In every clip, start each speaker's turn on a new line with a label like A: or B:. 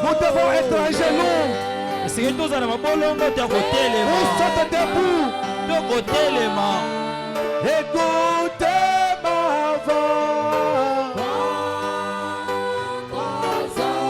A: Nous devons être à genoux. Ou sauter debout. Écoutez ma voix. Alléluia.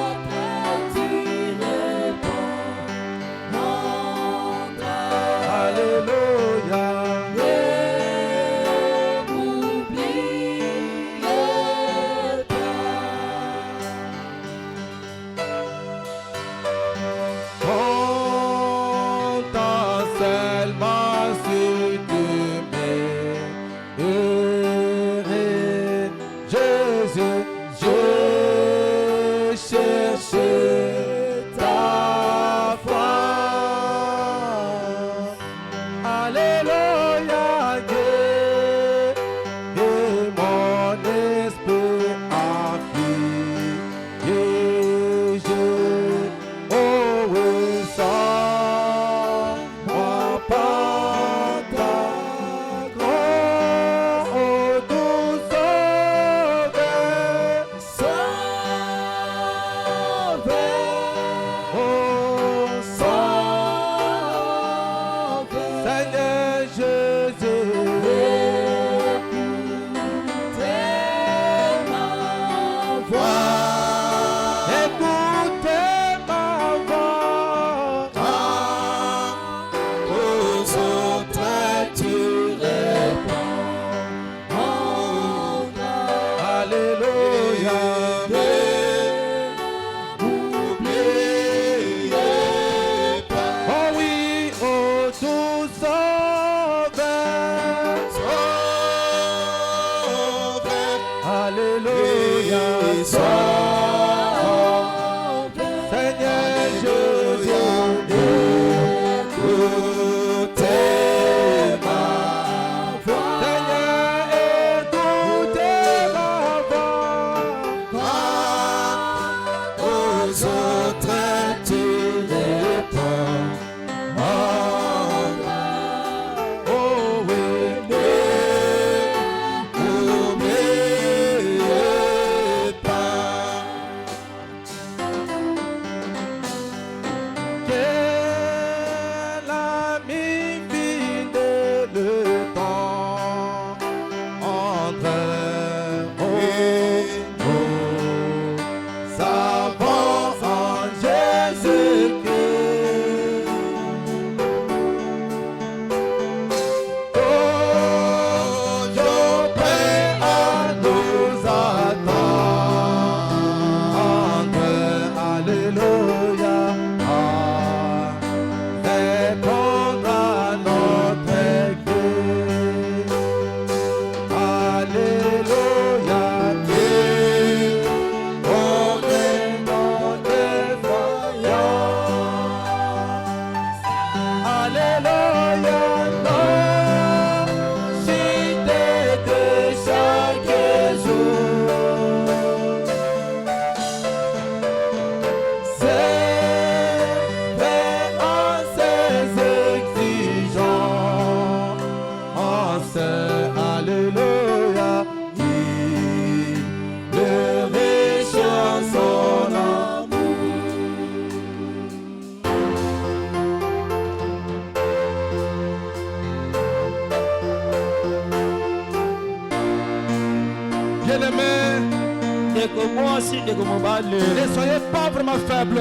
B: Ne soyez pas vraiment faibles.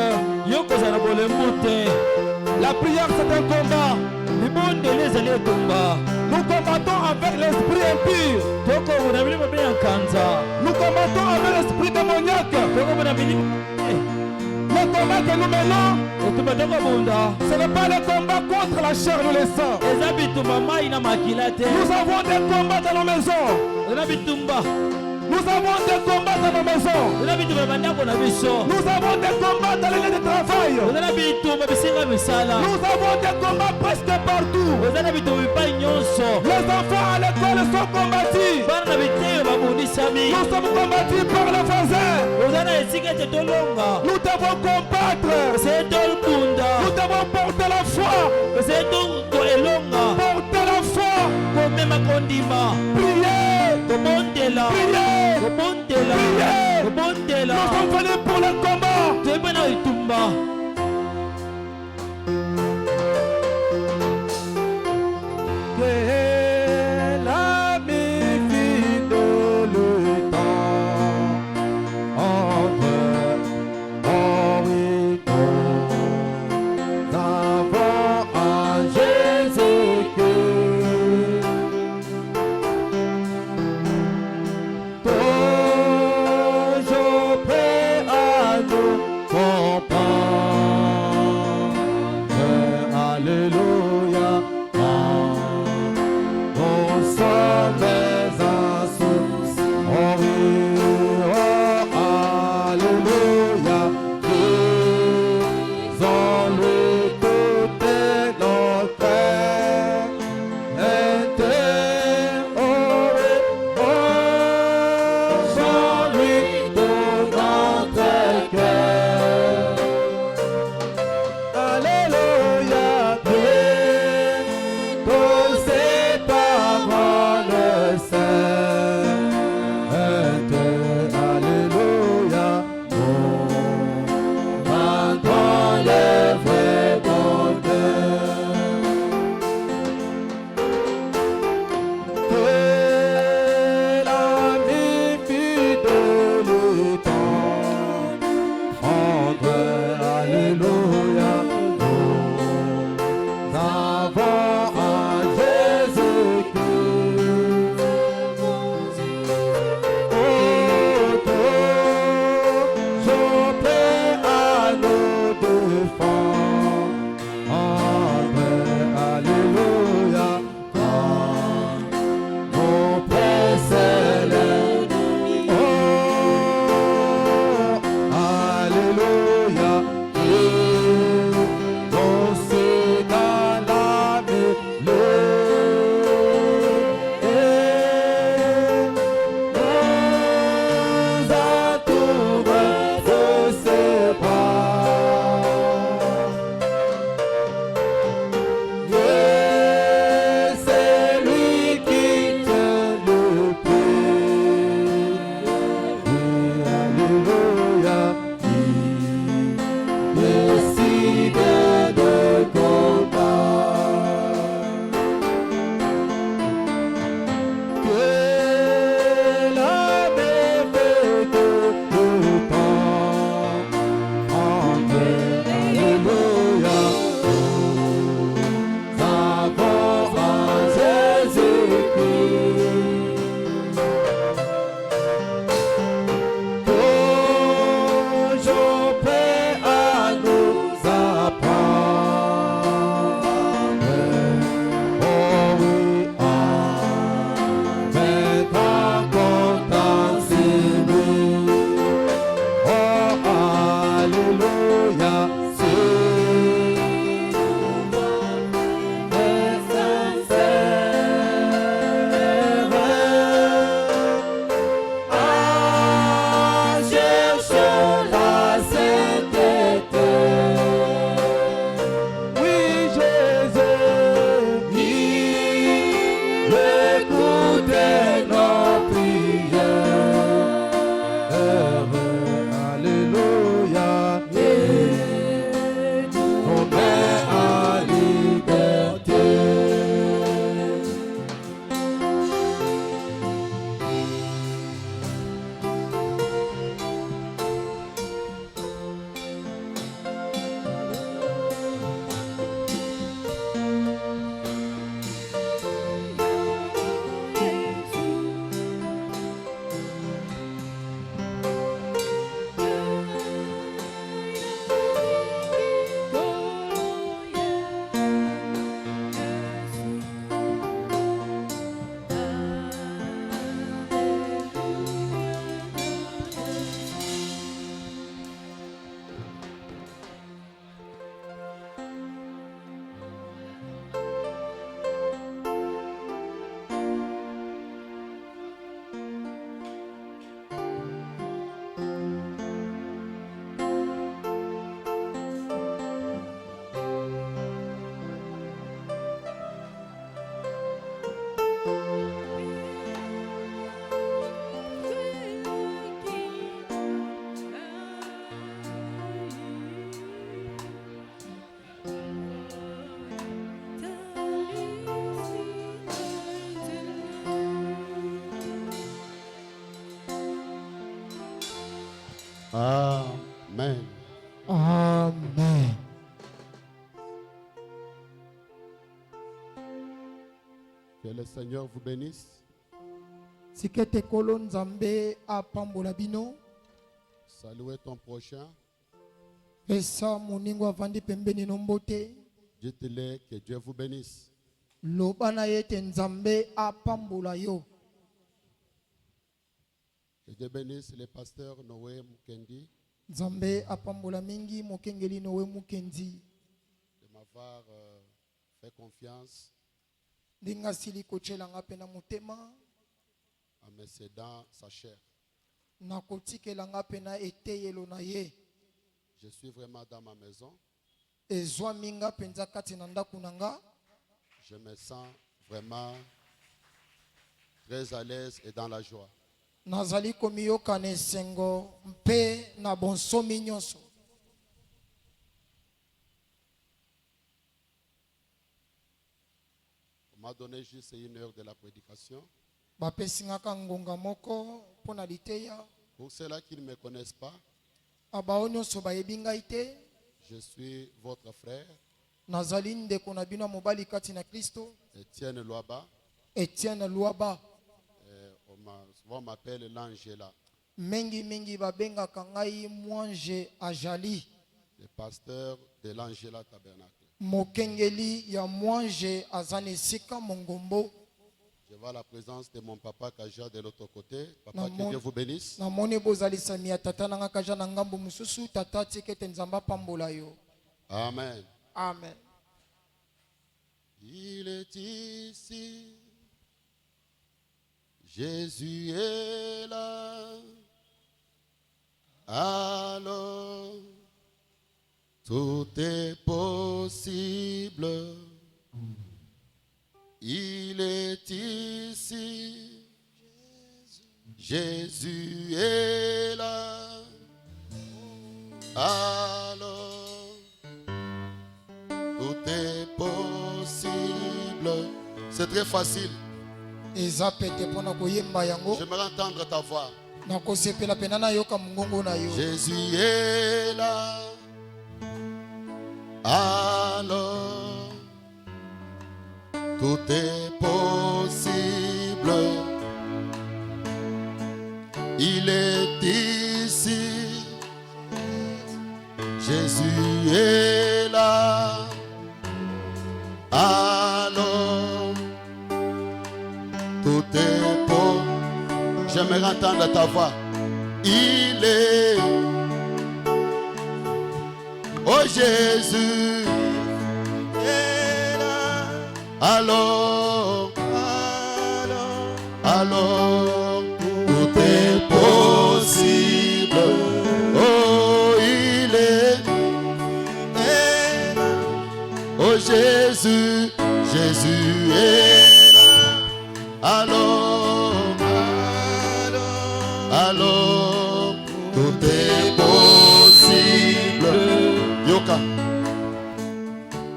B: La prière c'est un combat. Nous combattons avec l'esprit impur. Nous combattons avec l'esprit démoniaque. Le combat que nous menons, ce n'est pas le combat contre la chair ou le sang. Nous avons des combats dans nos maisons. Nous avons des combats dans nos maisons. Nous avons des combats dans les lieux de travail. Nous avons des combats presque partout. Les enfants à l'école sont combattus. Nous sommes combattus par les voisins. Nous devons combattre. Nous devons porter la foi. Porter la foi. Prier. Prier. Obondela.
A: Nous sommes venus pour le combat.
B: Tebena itumba.
A: Que l'ami vide le temps entre or et nous avons un Jésus-Christ. Toujours prêt à nous comprendre.
C: Amen.
A: Amen.
C: Que le Seigneur vous bénisse.
A: Sikete kolo nzambe apambola bino.
C: Saluez ton prochain.
A: Pesa moningo avandi pembeni nombote.
C: Dites-le que Dieu vous bénisse.
A: Lobana yete nzambe apambola yo.
C: Que Dieu bénisse les pasteurs Noé Mukendi
A: Nzambe apambola mingi mokengeli nowe mukendi.
C: de m'avoir fait confiance
A: Dinga sili kochela ngape na mutema.
C: en me cédant sa chair.
A: Na kotikela ngape na eteyelo na ye.
C: Je suis vraiment dans ma maison.
A: Ezwa minga penza kati na ndaku nanga.
C: Je me sens vraiment très à l'aise et dans la joie.
A: Nazali komiyoka na esengo mpe na bonsomi nyonso.
C: On m'a donné juste 1 heure de la prédication.
A: Bapesingaka ngonga moko pona liteya.
C: Pour ceux-là qui ne me connaissent pas,
A: Abao nyonso bayebi ngai te.
C: je suis votre frère,
A: Nazali ndeko na bino mobali kati na Kristo.
C: Étienne Loaba.
A: Etienne Luaba.
C: On m'appelle l'Angela,
A: Mingi babengaka ngai mwange ajali.
C: le pasteur de l'Angela Tabernacle.
A: Mokengeli ya mwange azane sika mongombo.
C: Je vois la présence de mon papa Kaja de l'autre côté. Papa,
A: Na
C: que
A: mon-
C: Dieu vous bénisse.
A: Na moni bozali samia tata nanga kaja na ngambo mususu tata tikete nzamba pambola yo.
C: Amen.
A: Amen.
C: Il est ici. Jésus est là. Alors, tout est possible. Il est ici. Jésus est là. Alors, tout est possible. C'est très facile.
A: Eza pete pona koyemba yango.
C: J'aimerais entendre ta voix.
A: Na kosepela pena na yoka mongongo na yo.
C: Jésus est là. Alors, tout est possible. Il est ici. Jésus est là. Alors, tout est beau. J'aimerais entendre ta voix. Il est. Oh Jésus est là. Alors, tout est possible. Oh, il est. Oh Jésus, Jésus est là. Alors, tout est possible. Yoka.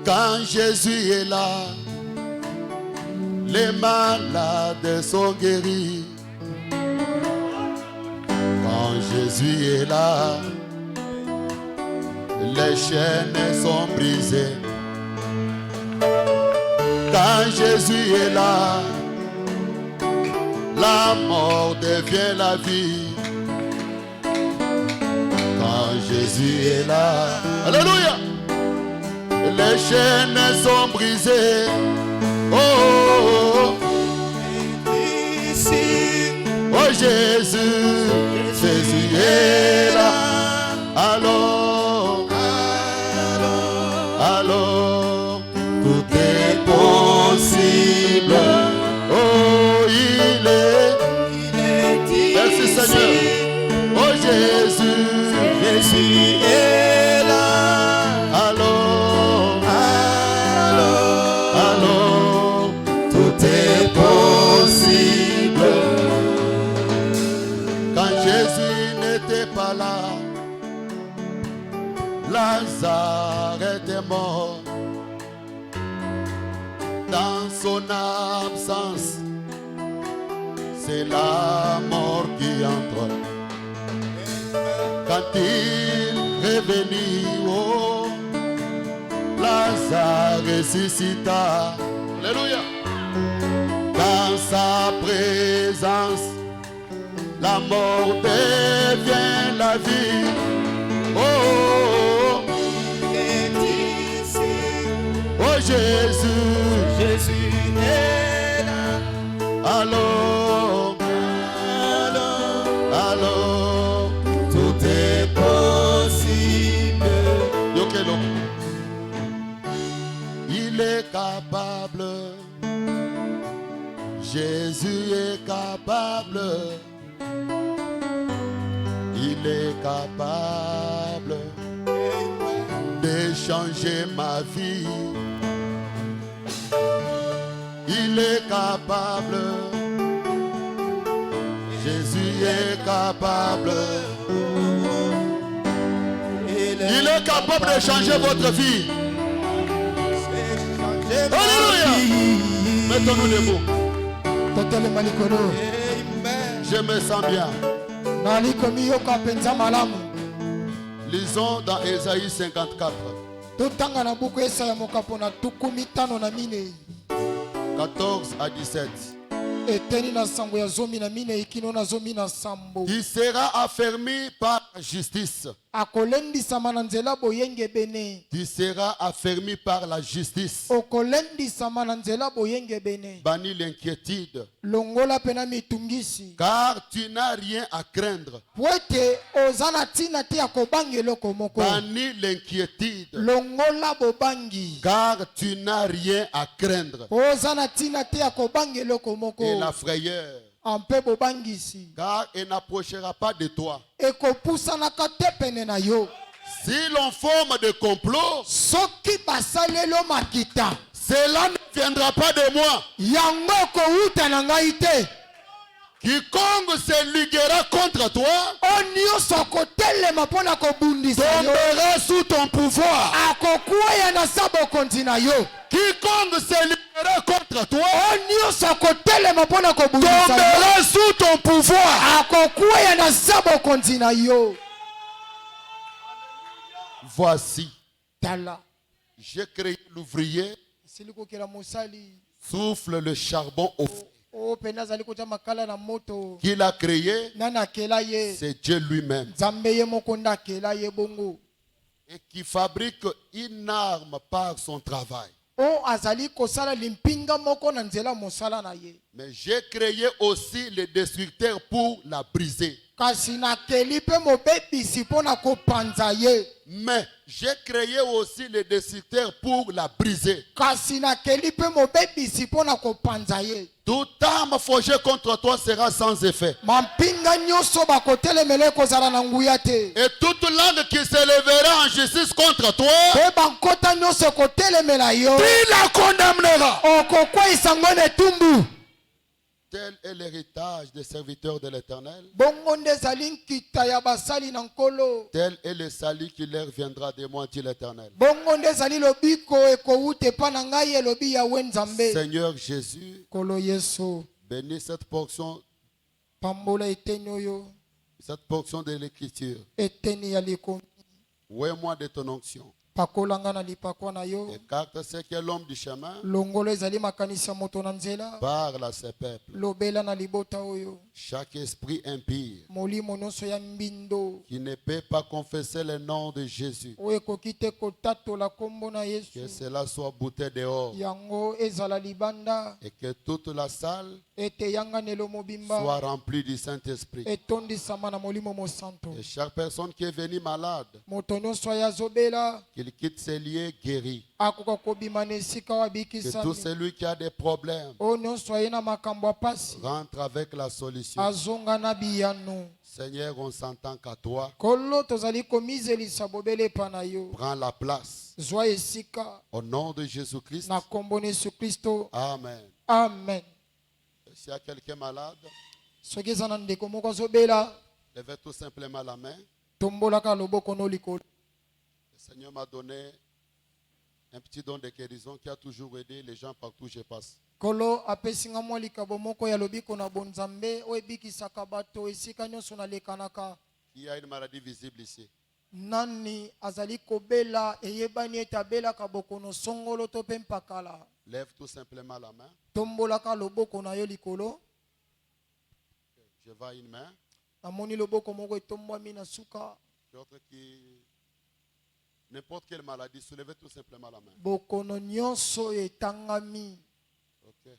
C: Quand Jésus est là, les malades sont guéris. Quand Jésus est là, les chaînes sont brisées. Quand Jésus est là, la mort devient la vie. Quand Jésus est là, alléluia, les chaînes sont brisées. Oh, oh, oh. Oh Jésus, Jésus est là. Alors, tout est possible. Oh, il est. Merci Seigneur. Oh Jésus, Jésus est là. Alors, tout est possible. Quand Jésus n'était pas là, Lazare était mort. Dans son absence, c'est la mort qui entre. Quand Quand il est venu, oh, Lazare ressuscita. Alléluia. Dans sa présence, la mort devient la vie. Oh, oh, oh. Oh Jésus,
B: Jésus est là.
C: alors, alors,
B: Tout est possible.
C: Yokelo. Il est capable, Jésus est capable, il est capable de changer ma vie. Il est capable, Jésus est capable. Il est capable de changer votre vie. Alléluia. Mettons-nous debout.
A: totelema likolo
C: Je me sens bien.
A: nali komiyoka mpenza malamu.
C: Lisons dans Ésaïe 54,
A: totanga na buku Esaya mokapo na tuku mitano na minei
C: 14 à 17.
A: eteni na sango ya zomi na minei kino na zomi na sambo.
C: Il sera affermi par la justice.
A: akolendisama na nzela boyengebene.
C: Tu seras affermi par la justice.
A: okolendisama na nzela boyengebene.
C: Bannis l'inquiétude,
A: longola pena mitungisi.
C: car tu n'as rien à craindre.
A: po ete oza na ntina te ya kobanga eloko moko.
C: Bannis l'inquiétude,
A: longola bobangi.
C: car tu n'as rien à craindre.
A: oza na ntina te ya kobanga eloko
C: Et
A: moko.
C: la frayeur,
A: ampe bobangisi.
C: car elle n'approchera pas de toi.
A: ekopusanaka te pene na yo.
C: Si l'on forme des complots,
A: soki basalelo makita
C: cela ne viendra pas de moi.
A: yango ekowuta na ngai te.
C: Quiconque se liguera contre toi
A: o nyonso akotelema mpo na kobundisa yo
C: tombera sous ton pouvoir.
A: akokwea na sa bokonzi na yo.
C: Quiconque se liguera contre toi
A: o nyonso akotelema mpo na kobundisa yo
C: tombera sous ton pouvoir.
A: akokwea na sa bokonzi na yo.
C: Voici,
A: tala
C: j'ai créé l'ouvrier,
A: esili kokela mosali
C: souffle le charbon au feu.
A: o pene azali kotya makala na moto.
C: Qui l'a créé,
A: nani akela ye?
C: c'est Dieu lui-même.
A: nzambe ye moko nde akela ye bongo.
C: Et qui fabrique une arme par son travail.
A: o azali kosala limpinga moko na nzela mosala na ye.
C: Mais j'ai créé aussi le destructeur pour la briser.
A: kasi nakeli mpe mobebisi mpo na kopanza ye.
C: Mais j'ai créé aussi le destructeur pour la briser.
A: kasi nakeli mpe mobebisi mpo na kopanza ye.
C: Toute arme forgée contre toi sera sans effet.
A: mampinga nyonso bakotelemela ekozala na nguya te.
C: Et toute langue qui s'élèvera en justice contre toi,
A: mpe bankota nyonso ekotelemela yo.
C: il la condamnera.
A: okokweyisa ngo na etumbu.
C: Tel est l'héritage des serviteurs de l'Éternel.
A: bongo nde ezali nkita ya basali na nkolo.
C: Tel est le salut qui leur viendra de moi, dit l'Éternel.
A: bongo nde ezali lobiko ekowuta epa na ngai elobi yawe nzambe.
C: Seigneur Jésus,
A: nkolo yesu
C: bénis cette portion
A: pambola eteni oyo
C: de l'Écriture.
A: eteni ya likomi.
C: Oué-moi de ton onction.
A: pakolanga na lipakwa na yo.
C: Écarte ce qui est l'homme du chemin.
A: longolo ezali makanisi ya moto na nzela.
C: Parle à ce peuple.
A: lobela na libota oyo.
C: Chaque esprit impie
A: molimo nyonso ya mbindo
C: qui ne peut pas confesser le nom de Jésus,
A: oyo ekoki te kotatola kombo na
C: que
A: yesu.
C: cela soit bouté dehors
A: yango ezala libanda.
C: et que toute la salle
A: ete yanganelo
C: soit
A: mobimba
C: remplie du Saint-Esprit.
A: etondisama na molimo mosanto.
C: Et chaque personne qui est venue malade,
A: moto nyonso aye azobela
C: qu'il quitte ses lieux guéris.
A: akoka kobima na esika oyo
C: Que tout
A: abikisami.
C: celui qui a des problèmes
A: oyo nyonso aye na makambo ya pasi
C: rentre avec la solution.
A: azonga na biyano.
C: Seigneur, on s'entend qu'à toi.
A: kolo tozali komizelisa bobele epa na yo.
C: Prends la place.
A: zwa esika
C: Au nom de Jésus-Christ.
A: na kombo na yesu kristo.
C: Amen.
A: amen.
C: S'il y a quelqu'un malade,
A: soki eza na ndeko moko azobela
C: levez tout simplement la main.
A: tombolaka loboko no likolo.
C: Le Seigneur m'a donné un petit don de guérison qui a toujours aidé les gens partout où je passe.
A: kolo apesinga mwa likabo moko ya lobiko na bonzambe oyo ebikisaka bato esika nyonso nalekanaka.
C: Qui a une maladie visible ici?
A: Nani azali kobela eyebani ete abelaka bokono songolo to mpe mpakala.
C: Lève tout simplement la main.
A: Tombolaka loboko na yo likolo.
C: Je vois une main.
A: Namoni loboko moko etombwami na suka.
C: D'autres qui... N'importe quelle maladie, soulevez tout simplement la main.
A: Bokono nyonso etangami.
C: Ok.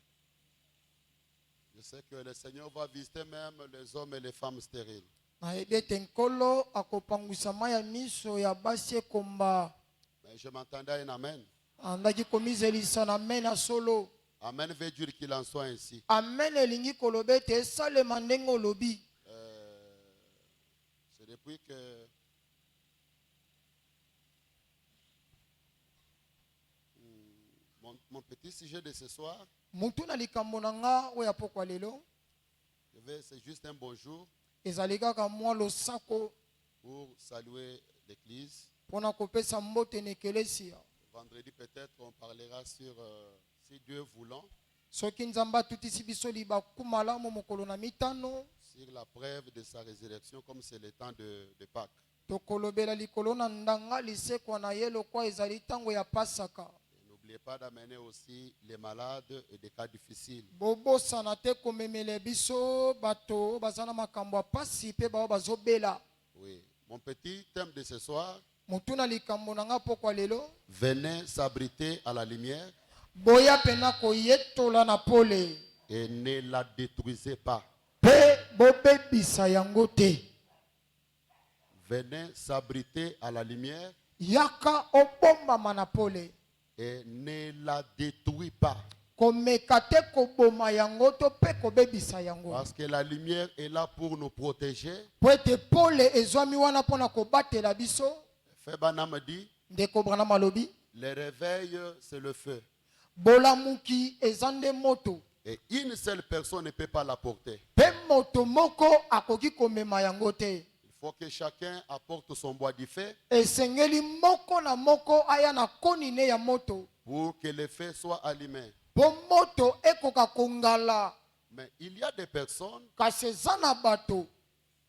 C: Je sais que le Seigneur va visiter même les hommes et les femmes stériles.
A: Nayebi ete nkolo akopangwisa mai ya miso ya basi ekomba.
C: Mais je m'entendais à un amen.
A: Andaki komizelisa na amen na solo.
C: Amen veut dire qu'il en soit ainsi.
A: Amen elingi koloba ete esalema ndenge olobi.
C: C'est depuis que mon petit sujet de ce soir,
A: Mutu na likambo na nga oyo ya pokwa lelo.
C: c'est juste un bonjour
A: Ezali kaka mwa losako
C: pour saluer l'église.
A: mpona kopesa mbote na ekelesi.
C: Vendredi peut-être on parlera sur, si Dieu voulant,
A: Soki nzambe atutisi biso libaku malamu mokolo na mitano,
C: sur la preuve de sa résurrection comme c'est le temps de Pâques.
A: tokolobela likolo na ndanga lisekwa na ye lokwa ezali ntango ya pasaka.
C: N'oubliez pas d'amener aussi les malades et des cas difficiles.
A: Bobosana te komemela biso bato baza na makambo ya pasi mpe bao bazobela.
C: Oui. Mon petit thème de ce soir,
A: Mutu na likambo na nga pokwa lelo,
C: venez s'abriter à la lumière
A: boya pena koyetola na pole
C: et ne la détruisez pas.
A: mpe bobebisa yango te.
C: Venez s'abriter à la lumière
A: Yaka obombama na pole.
C: et ne la détruis pas.
A: Komeka te koboma yango to mpe kobebisa yango.
C: Parce que la lumière est là pour nous protéger.
A: Po ete pole ezwami wana mpona kobatela biso.
C: Febana me dit,
A: Ndeko Branham alobi,
C: le réveil, c'est le feu.
A: bolamuki eza nde moto.
C: Et une seule personne ne peut pas la porter.
A: Mpe moto moko akoki komema yango te.
C: Il faut que chacun apporte son bois du feu
A: Esengeli moko na moko aya na konine ya moto.
C: pour que le feu soit allumé.
A: Po moto ekoka kongala.
C: Mais il y a des personnes
A: Kasi eza na bato.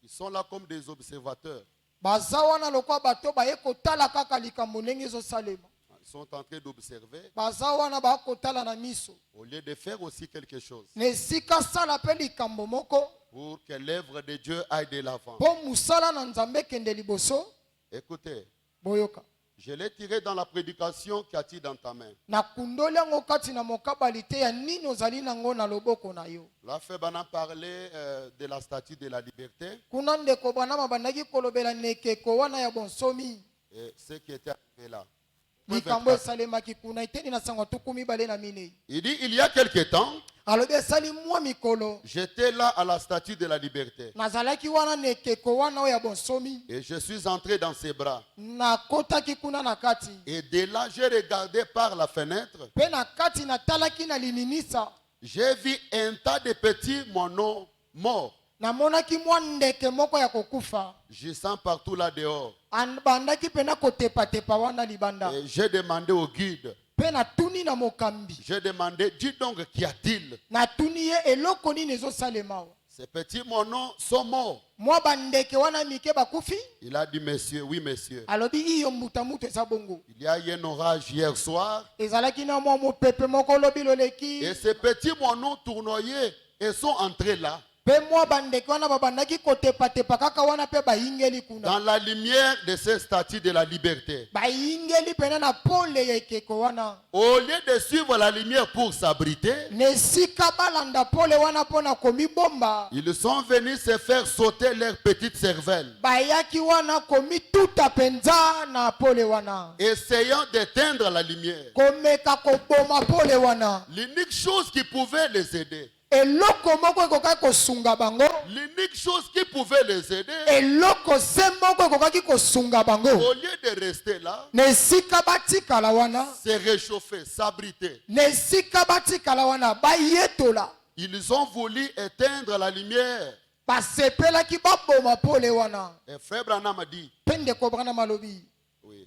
C: qui sont là comme des observateurs.
A: Baza wana lokwa bato baye kotala kaka likambo ndenge ezosalema.
C: Ils sont en train d'observer
A: Baza wana bakotala na miso.
C: au lieu de faire aussi quelque chose
A: Na esika sala mpe likambo moko.
C: pour que l'œuvre de Dieu aille de l'avant.
A: Po musala na nzambe kende liboso.
C: Écoutez,
A: Boyoka.
C: je l'ai tiré dans la prédication qui a-t-il dans ta main.
A: Na kundoli yango kati na mokabali te ya nini ozali nango na loboko na yo.
C: Là, Febana parlait de la statue de la liberté
A: Kuna ndeko Branham bandaki kolobela nekeko wana ya bonsomi.
C: et ce qui était arrivé là.
A: Likambo esalemaki kuna iteni na sango tuku mibale na minei.
C: Il dit, il y a quelque temps,
A: Alobi esali mwa mikolo.
C: j'étais là à la statue de la liberté
A: Nazalaki wana nekeko wana oyo ya bonsomi.
C: et je suis entré dans ses bras.
A: Nakotaki kuna na kati.
C: Et de là, j'ai regardé par la fenêtre.
A: Pe na kati natalaki na lininisa.
C: J'ai vu un tas de petits monos morts.
A: Namonaki mwa ndeke moko ya kokufa.
C: Je sens partout là dehors.
A: Bandaki pena kotepa wana libanda.
C: Et j'ai demandé au guide.
A: Pe na tuni na mokambi.
C: J'ai demandé, dis donc, qu'y a-t-il?
A: Na tuni ye eloko nini ezosalema.
C: Ces petits monos sont morts.
A: Mwa bandeke wana mike bakufi.
C: Il a dit, monsieur, oui, monsieur.
A: Alobi iyo mbuta mutu eza bongo.
C: Il y a eu un orage hier soir.
A: Ezalaki na mwa mopepe moko lobi loleki.
C: Et ces petits monos tournoyaient et sont entrés là.
A: Pe mwa bandeke wana babandaki kotepa kaka wana pe bayingeli kuna.
C: Dans la lumière de ces statues de la liberté.
A: Bayingeli pena na pole ya ekeko wana.
C: Au lieu de suivre la lumière pour s'abriter,
A: Nesika balanda pole wana pona komi bomba.
C: ils sont venus se faire sauter leurs petites cervelles,
A: Bayaki wana komi tuta penza na pole wana.
C: essayant d'éteindre la lumière.
A: Komeka koboma pole wana.
C: L'unique chose qui pouvait les aider,
A: Eloko moko ekoka kosunga bango.
C: l'unique chose qui pouvait les aider,
A: Eloko se moko ekokaki kosunga bango.
C: au lieu de rester là,
A: Nesika batikala wana.
C: se réchauffer, s'abriter,
A: Nesika batikala wana bayetola.
C: ils ont voulu éteindre la lumière.
A: Basepelaki baboma pole wana.
C: Et frère Branham a dit,
A: Pende kobrana malobi.
C: oui,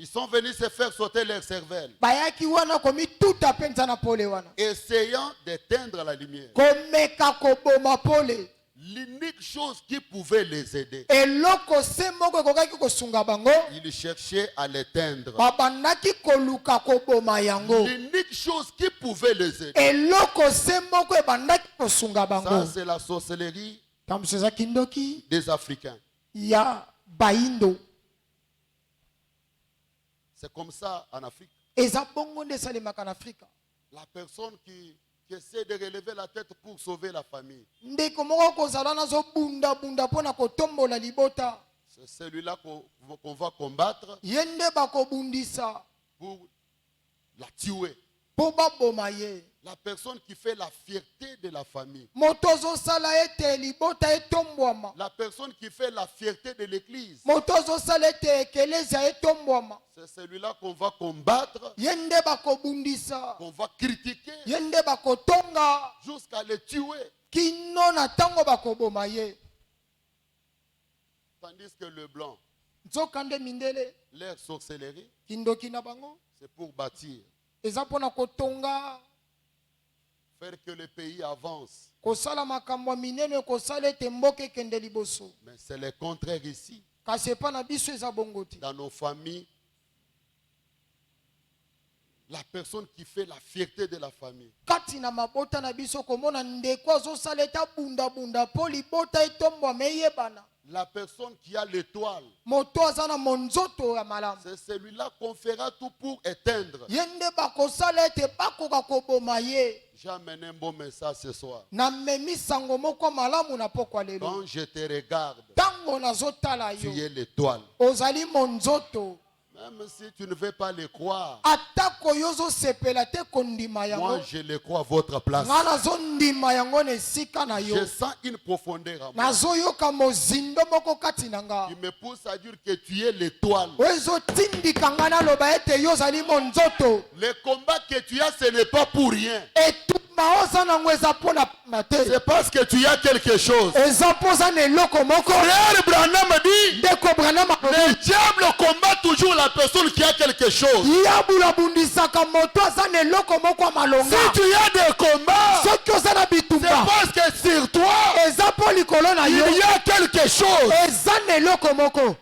C: ils sont venus se faire sauter leurs cervelles,
A: Bayaki wana komi tuta penza na pole wana.
C: essayant d'éteindre la lumière.
A: Komeka koboma pole.
C: l'unique chose qui pouvait les aider,
A: eloko se moko ekokaki kosunga bango
C: ils cherchaient à l'éteindre.
A: babandaki koluka koboma yango.
C: L'unique chose qui pouvait les aider,
A: Eloko se moko ebandaki kosunga
C: ça
A: bango
C: c'est la sorcellerie
A: tambuso eza kindoki
C: des Africains.
A: ya baindo.
C: C'est comme ça en Afrique.
A: Eza bongo nde esalemaka na Afrika.
C: La personne qui essaie de relever la tête pour sauver la famille,
A: Ndeko moko kozala nazobunda bunda mpona kotombola libota,
C: c'est celui-là qu'on va combattre
A: ye nde bakobundisa
C: pour la tuer.
A: mpo baboma ye.
C: La personne qui fait la fierté de la famille,
A: Moto ozosala ete libota etombwama,
C: la personne qui fait la fierté de l'église,
A: moto ozosala ete ekelezia etombwama,
C: c'est celui-là qu'on va combattre,
A: ye nde bakobundisa,
C: qu'on va critiquer
A: ye nde bakotonga
C: jusqu'à le tuer.
A: kino na ntango bakoboma ye.
C: Tandis que le blanc,
A: Nzoka nde mindele
C: leur sorcellerie,
A: kindoki na bango
C: c'est pour bâtir,
A: eza mpona kotonga,
C: faire que le pays avance.
A: kosala makambo ya minene, kosala ete mboka ekende liboso.
C: Mais c'est le contraire ici.
A: Kasi epa na biso eza bongo te.
C: Dans nos familles, la personne qui fait la fierté de la famille,
A: Kati na mabota na biso komona ndeko azosala ete abundabunda mpo libota etombwama eyebana.
C: la personne qui a l'étoile,
A: Moto aza na monzoto ya malamu,
C: c'est celui-là qu'on fera tout pour éteindre.
A: ye nde bakosala ete bakoka koboma ye.
C: J'ai amené un bon message ce soir.
A: Namemi sango moko malamu na pokwa lelo.
C: Quand je te regarde,
A: Ntango nazotala
C: tu
A: yo
C: es l'étoile.
A: ozali monzoto.
C: Même si tu ne veux pas le croire,
A: Atako yo ozosepela te kondima yango,
C: moi je le crois à votre place.
A: nga nazondima yango na esika na yo.
C: Je sens une profondeur en moi
A: Nazoyoka mozindo moko kati na nga
C: qui me pousse à dire que tu es l'étoile.
A: oyo ezotindika nga naloba ete yo ozali monzoto.
C: Le combat que tu as, ce n'est pas pour rien.
A: Etuma oza nango eza mpo na pamba te,
C: C'est parce que tu as quelque chose.
A: eza mpo oza na eloko moko.
C: Frère Branham dit,
A: Ndeko Branham alobi,
C: le diable combat toujours la personne qui a quelque chose.
A: diabolo abundisaka moto aza na eloko moko ya malonga.
C: Si tu as des combats,
A: Soki oza na
C: c'est
A: bitumba
C: parce que sur toi,
A: eza mpo likolo na
C: il
A: yo
C: y a quelque chose.
A: eza na eloko moko.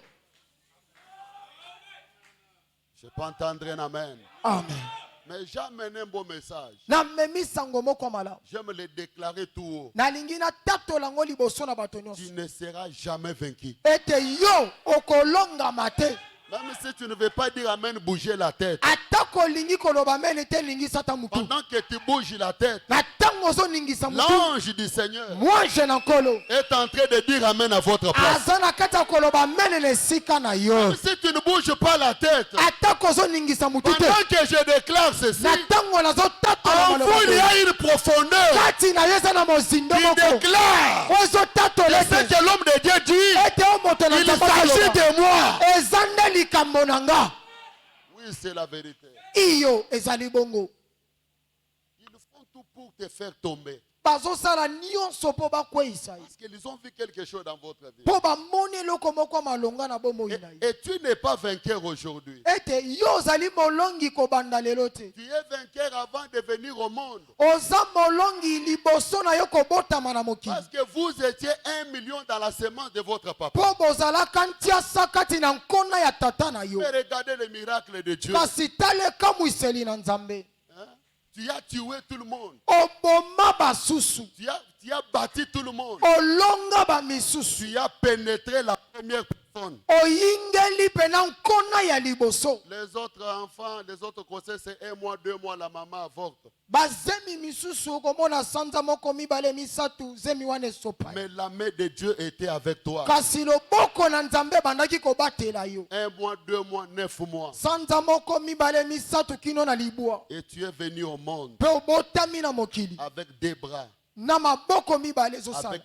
C: Je peux entendre un amen.
A: Amen.
C: Mais j'ai amené un beau message.
A: Namemi sango moko ya malamu,
C: J'aime le déclarer tout haut.
A: nalingi natatola yango liboso na bato
C: Tu
A: nyonso
C: ne seras jamais vaincu.
A: ete yo okolongama te.
C: Même si tu ne veux pas dire amen, bouger la tête.
A: Atako olingi koloba mene te lingisa ta mutu,
C: Pendant que tu bouges la tête,
A: na ntango ozoningisa mutu,
C: l'ange du Seigneur
A: mwange na nkolo
C: est en train de dire amen à votre place.
A: aza na kati ya koloba mene na esika na yo.
C: Même si tu ne bouges pas la tête,
A: Atako ozoningisa mutu te,
C: pendant que je déclare ceci,
A: na ntango nazotatola
C: en vous il y
A: maloba
C: a une profondeur
A: kati na yo eza na mozindo
C: qui
A: moko
C: déclare
A: ozotatola
C: ce
A: ete
C: que l'homme de Dieu dit.
A: ete o moto na
C: Il
A: nzambe
C: s'agit
A: akoloba
C: de moi.
A: eza nde likambo na nga.
C: Oui, c'est la vérité.
A: Iyo ezali bongo.
C: Ils font tout pour te faire tomber.
A: Bazosala nyonso mpo bakweyisa ye,
C: Parce qu'ils ont vu quelque chose dans votre vie.
A: mpo bamoni eloko moko ya malonga na bomoi na ye.
C: Et tu n'es pas vainqueur aujourd'hui.
A: Ete yo ozali molongi kobanda lelo te,
C: Tu es vainqueur avant de venir au monde.
A: oza molongi liboso na yo kobotama na mokili,
C: Parce que vous étiez 1 million dans la semence de votre papa.
A: mpo bozalaka ntiasa kati na nkona ya tata na yo.
C: Mais regardez le miracle de Dieu.
A: Kasi tala ekamwiseli na Nzambe,
C: Hein? Tu as tué tout le monde.
A: oboma basusu,
C: Tu as bâti tout le monde.
A: olonga bamisusu,
C: Tu as pénétré la première personne.
A: oyingeli pena nkona ya liboso.
C: Les autres enfants, les autres grossesses, c'est 1 mois, 2 mois, la maman avorte.
A: Bazemi misusu okomona sanza moko mibale misatu zemi wana esopa,
C: Mais la main de Dieu était avec toi.
A: kasi loboko na Nzambe bandaki kobatela yo
C: 1 mois, 2 mois, 9 mois.
A: sanza moko mibale misatu kino na libwa,
C: Et tu es venu au monde
A: mpe obotami na mokili
C: avec des bras,
A: na maboko mibale ezosala,
C: avec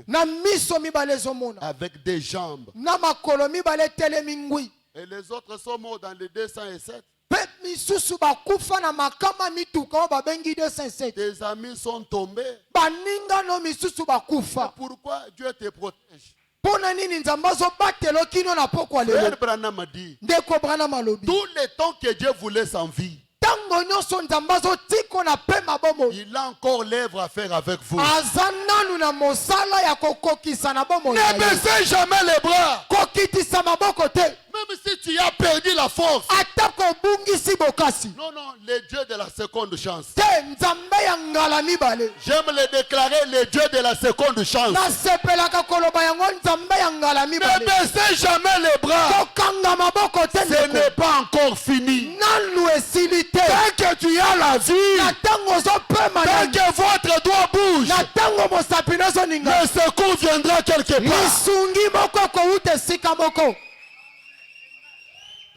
A: na miso mibale ezomona,
C: avec des jambes.
A: na makolo mibale etelemi ngwi,
C: Et les autres sont morts dans le 207.
A: mpe misusu bakufa na makama mituka oyo babengi 207.
C: Tes amis sont tombés.
A: baningano misusu bakufa.
C: Pourquoi Dieu te protège?
A: Mpo na nini Nzambe azobatela kino na pokwa lelo?
C: Frère Branham a dit,
A: Ndeko Branham alobi,
C: tout le temps que Dieu vous laisse en vie,
A: ntango mikolo nyonso nzambe azotikona pema bomoi.
C: Il a encore l'œuvre à faire avec vous.
A: Aza nanu na mosala ya kokokisa na bomoi.
C: Ne baissez jamais les bras.
A: Kokitisa maboko te.
C: Même si tu as perdu la force.
A: Atako bungisi bokasi.
C: Non, non, le Dieu de la seconde chance.
A: Te nzambe ya ngala mibale.
C: J'aime le déclarer, le Dieu de la seconde chance.
A: Na sepelaka koloba yango nzambe ya ngala
C: Ne
A: mibale.
C: baissez jamais les bras.
A: Kokanga maboko te.
C: Ce n'est pas encore fini.
A: Nanu esili te.
C: Tant que tu as la vie,
A: Na tango ozopema
C: tant
A: nanu.
C: que votre doigt bouge,
A: Na tango mosapi nyonso ninga.
C: le secours viendra quelque part.
A: Lisungi moko kouta esika moko.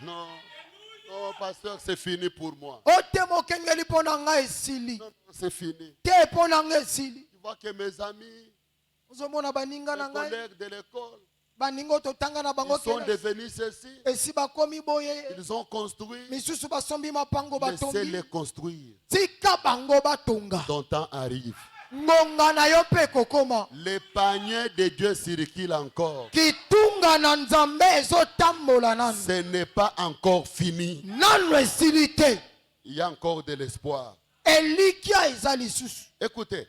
C: Non, non, pasteur, c'est fini pour moi.
A: Ote mokengeli mpo na ngai esili.
C: Non, non, c'est fini.
A: Te mpo na ngai esili.
C: Tu vois que mes amis,
A: Ozomona baninga na
C: mes
A: ngai.
C: collègues de l'école,
A: Baninga totanga na bango
C: ils sont
A: kelasi.
C: devenus ceci.
A: Esi bakomi boye.
C: Ils ont construit.
A: Misusu basombi mapango batombi.
C: Laissez-les construire.
A: Tika bango batonga.
C: Ton temps arrive.
A: Ngonga na yo mpe kokoma.
C: Le panier de Dieu circule encore.
A: Kitunga na nzambe ezotambola nanu.
C: Ce n'est pas encore fini.
A: Nanu esili te.
C: Il y a encore de l'espoir.
A: Elikia eza lisusu.
C: Écoutez,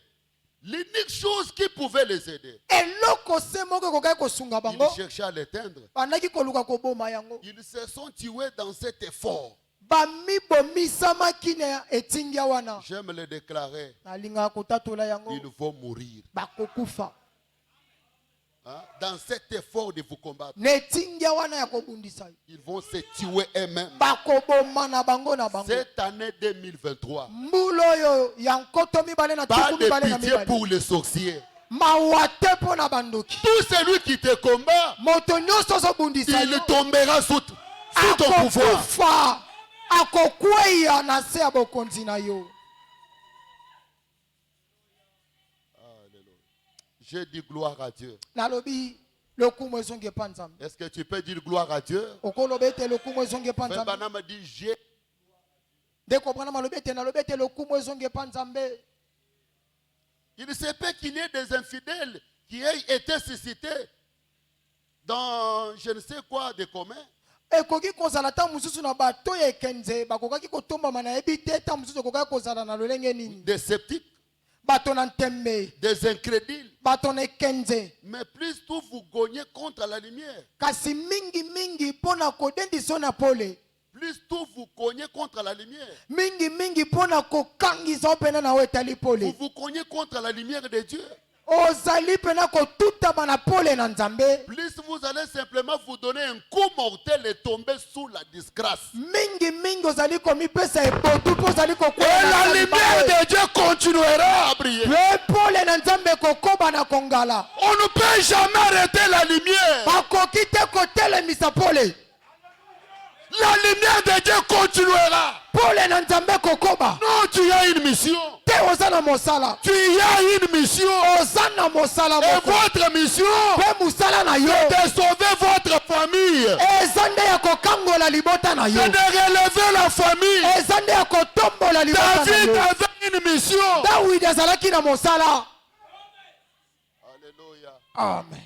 C: l'unique chose qui pouvait les aider,
A: Eloko se moko kokaki kosunga bango.
C: ils cherchaient à l'éteindre.
A: Bandaki koluka koboma yango.
C: Ils se sont tués dans cet effort.
A: Bamibomisamaki na etingia wana.
C: J'aime le déclarer.
A: Nalinga kotatola yango.
C: Ils vont mourir.
A: Bakokufa.
C: Hein? Dans cet effort de vous combattre,
A: Na etingia wana ya kobundisa.
C: ils vont se tuer eux-mêmes.
A: Bakoboma na bango na bango.
C: Cette année 2023,
A: Mbulo yo ya nkoto mibale na
C: pas
A: tuku
C: de
A: mibale na
C: pitié
A: mibale.
C: pour les sorciers.
A: Mawate po na bandoki.
C: Tout celui qui te combat,
A: Moto nyonso ozobundisa
C: il
A: yo.
C: tombera sous ton pouvoir.
A: Akokufa. Akokweya na se ya bokonzi na yo.
C: J'ai dit gloire à Dieu.
A: Nalobi lokumu ezongi epa nzambe.
C: Est-ce que tu peux dire gloire à Dieu?
A: Okoloba ete lokumu ezongi epa
C: Frère
A: nzambe.
C: Branham dit j'ai.
A: Ndeko Branham alobi ete nalobi ete lokumu ezongi epa nzambe.
C: Il se peut qu'il y ait des infidèles qui aient été suscités dans je ne sais quoi de commun.
A: Ekoki kozala ta mususu na bato ya ekenze bakokaki kotombama na yebi te ta mususu ekokaki kozala na lolenge nini.
C: Des sceptiques,
A: Bato na ntembe.
C: des incrédules.
A: Bato na ekenze.
C: Mais plus tout vous gognez contre la lumière,
A: Kasi mingi pona kodendisa na pole.
C: plus tout vous cognez contre la lumière.
A: Mingi pona kokangisa opena na etali
C: Vous
A: pole.
C: vous cognez contre la lumière de Dieu.
A: Ozali pena kotutama na pole na nzambe.
C: Plus vous allez simplement vous donner un coup mortel et tomber sous la disgrâce.
A: Mingi ozali komipesa ebotu po ozali
C: Et
A: kokwela
C: la
A: na
C: lumière
A: libawe.
C: de Dieu continuera à briller.
A: Pe pole na nzambe kokoba na kongala.
C: On ne peut jamais arrêter la lumière.
A: Bakoki te kotelemisa pole.
C: La lumière de Dieu continuera.
A: Pole na nzambe kokoba.
C: Non, tu as une mission.
A: Te oza na mosala.
C: Tu as une mission.
A: Oza na mosala
C: Et
A: moko.
C: votre mission,
A: Pe musala na yo.
C: c'est de sauver votre famille.
A: Eza nde ya kokangola libota na yo.
C: C'est de relever la famille.
A: Eza nde ya kotombola libota na
C: David
A: yo.
C: avait une mission.
A: Dawidi azalaki na mosala.
C: Alléluia.
A: Amen.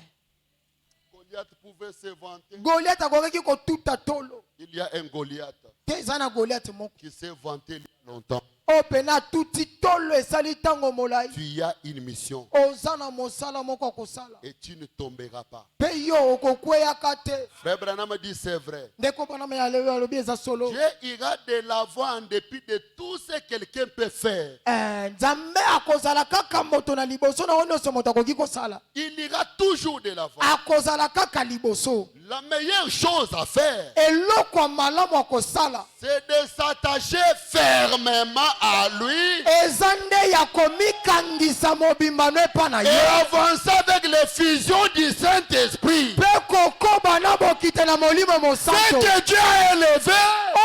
C: Goliath pouvait se vanter.
A: Goliath akokaki kotuta tolo.
C: Il y a un Goliath
A: Te eza na Goliath moko.
C: qui s'est vanté il y a longtemps.
A: O pena tuti tolo esali tango molai.
C: Tu as une mission
A: Oza na mosala moko ya kosala.
C: et tu ne tomberas pas.
A: Pe yo okokweyaka te.
C: Frère Branham dit c'est vrai.
A: Ndeko Branham alobi eza solo.
C: Dieu ira de l'avant en dépit de tout ce que quelqu'un peut faire.
A: Nzambe akozala kaka moto na liboso na nyonso moto akoki kosala.
C: Il ira toujours de l'avant.
A: Akozala kaka liboso.
C: La meilleure chose à faire,
A: Eloko ya malamu akosala.
C: c'est de s'attacher fermement à lui
A: Eza nde ya komikangisa mobimba epa na
C: et
A: ye.
C: avancer avec l'effusion du Saint-Esprit.
A: Pe kokoba na bokite na molimo
C: Ce
A: mosanto.
C: que Dieu a élevé,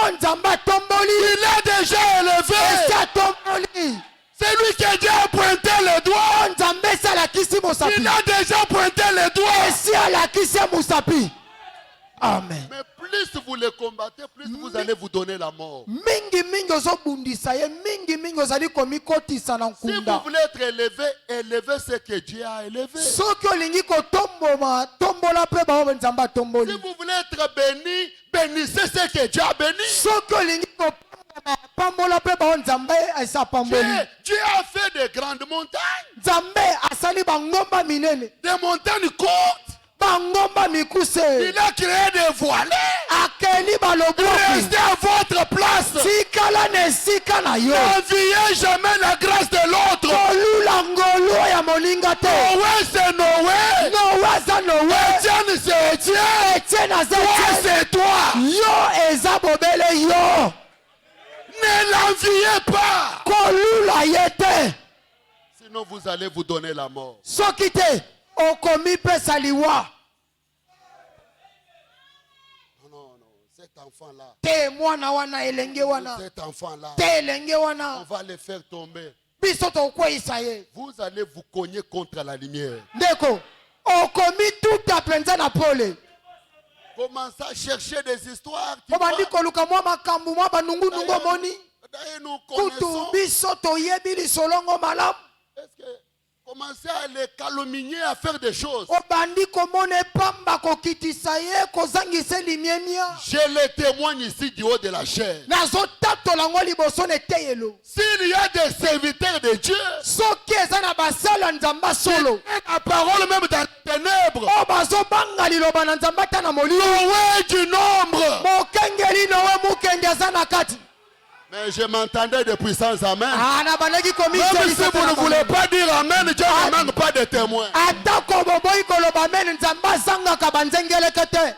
A: O nzambe atomboli.
C: il a déjà
A: Esi
C: élevé.
A: atomboli.
C: C'est lui que Dieu a pointé le doigt.
A: O nzambe esi alakisi mosapi.
C: Il a déjà pointé le doigt.
A: Esi alakisi mosapi. Amen.
C: Mais plus vous le combattez, plus vous allez vous donner la mort.
A: Mingi ozobundisa ye. Mingi ozali komikotisa na
C: Si vous
A: nkunda.
C: voulez être élevé, élevez ce que Dieu a élevé. Si
A: Soki olingi kotomboma tombola pe bao nzambe atomboli.
C: vous voulez être béni, bénissez ce que Dieu a béni.
A: Soki olingi kopamba pambola pe bao nzambe esa pamboli.
C: Dieu a fait de grandes montagnes,
A: Nzambe asali bangomba minene.
C: des montagnes courtes.
A: Bangomba mikuse.
C: Il a créé des voilées.
A: Akeli balobwa.
C: Restez à votre place.
A: Sikala ne sikana yo.
C: N'enviez jamais la grâce de l'autre.
A: Kolula ngolo ya moninga te.
C: Noé, c'est Noé.
A: Noé za Noé.
C: Etienne, c'est Etienne.
A: Etienne aza
C: Toi,
A: Etienne.
C: c'est toi.
A: Yo eza bobele yo.
C: Ne l'enviez pas.
A: Kolula yete.
C: Sinon, vous allez vous donner la mort.
A: Soki te okomi pesa liwa.
C: Cet enfant-là,
A: Te mwana wana elenge wana.
C: cet enfant-là,
A: Te elenge
C: on
A: wana.
C: va les faire tomber.
A: Biso tokweyisa ye.
C: Vous allez vous cogner contre la lumière.
A: Ndeko okomi tuta penza na pole.
C: Commencez à chercher des histoires. qui
A: Obandi
C: vont-
A: koluka mwa makambo mwa banungunungu moni.
C: D'ailleurs, nous
A: Kutu
C: connaissons.
A: biso toyebi lisolongo malamu.
C: Est-ce que commencez à les calomnier, à faire des choses?
A: Obandi komona pamba kokitisa ye kozangisa limiemia.
C: Je les témoigne ici du haut de la chair.
A: Nazotatola ngo liboso na eteyelo.
C: S'il y a des serviteurs de Dieu,
A: Soki eza na basala nzamba solo.
C: la parole même dans les ténèbres,
A: O bazobanga liloba na nzamba ata na molilo.
C: Noé du nombre.
A: Mokengeli nowe mukenge aza na kati.
C: Mais je m'entendais de puissance, amen.
A: Na bandaki
C: Même si vous ne voulez pas dire amen, Dieu ne manque pas de témoins.
A: atako boboyi koloba mene nzambe azangaka banzengeleke te.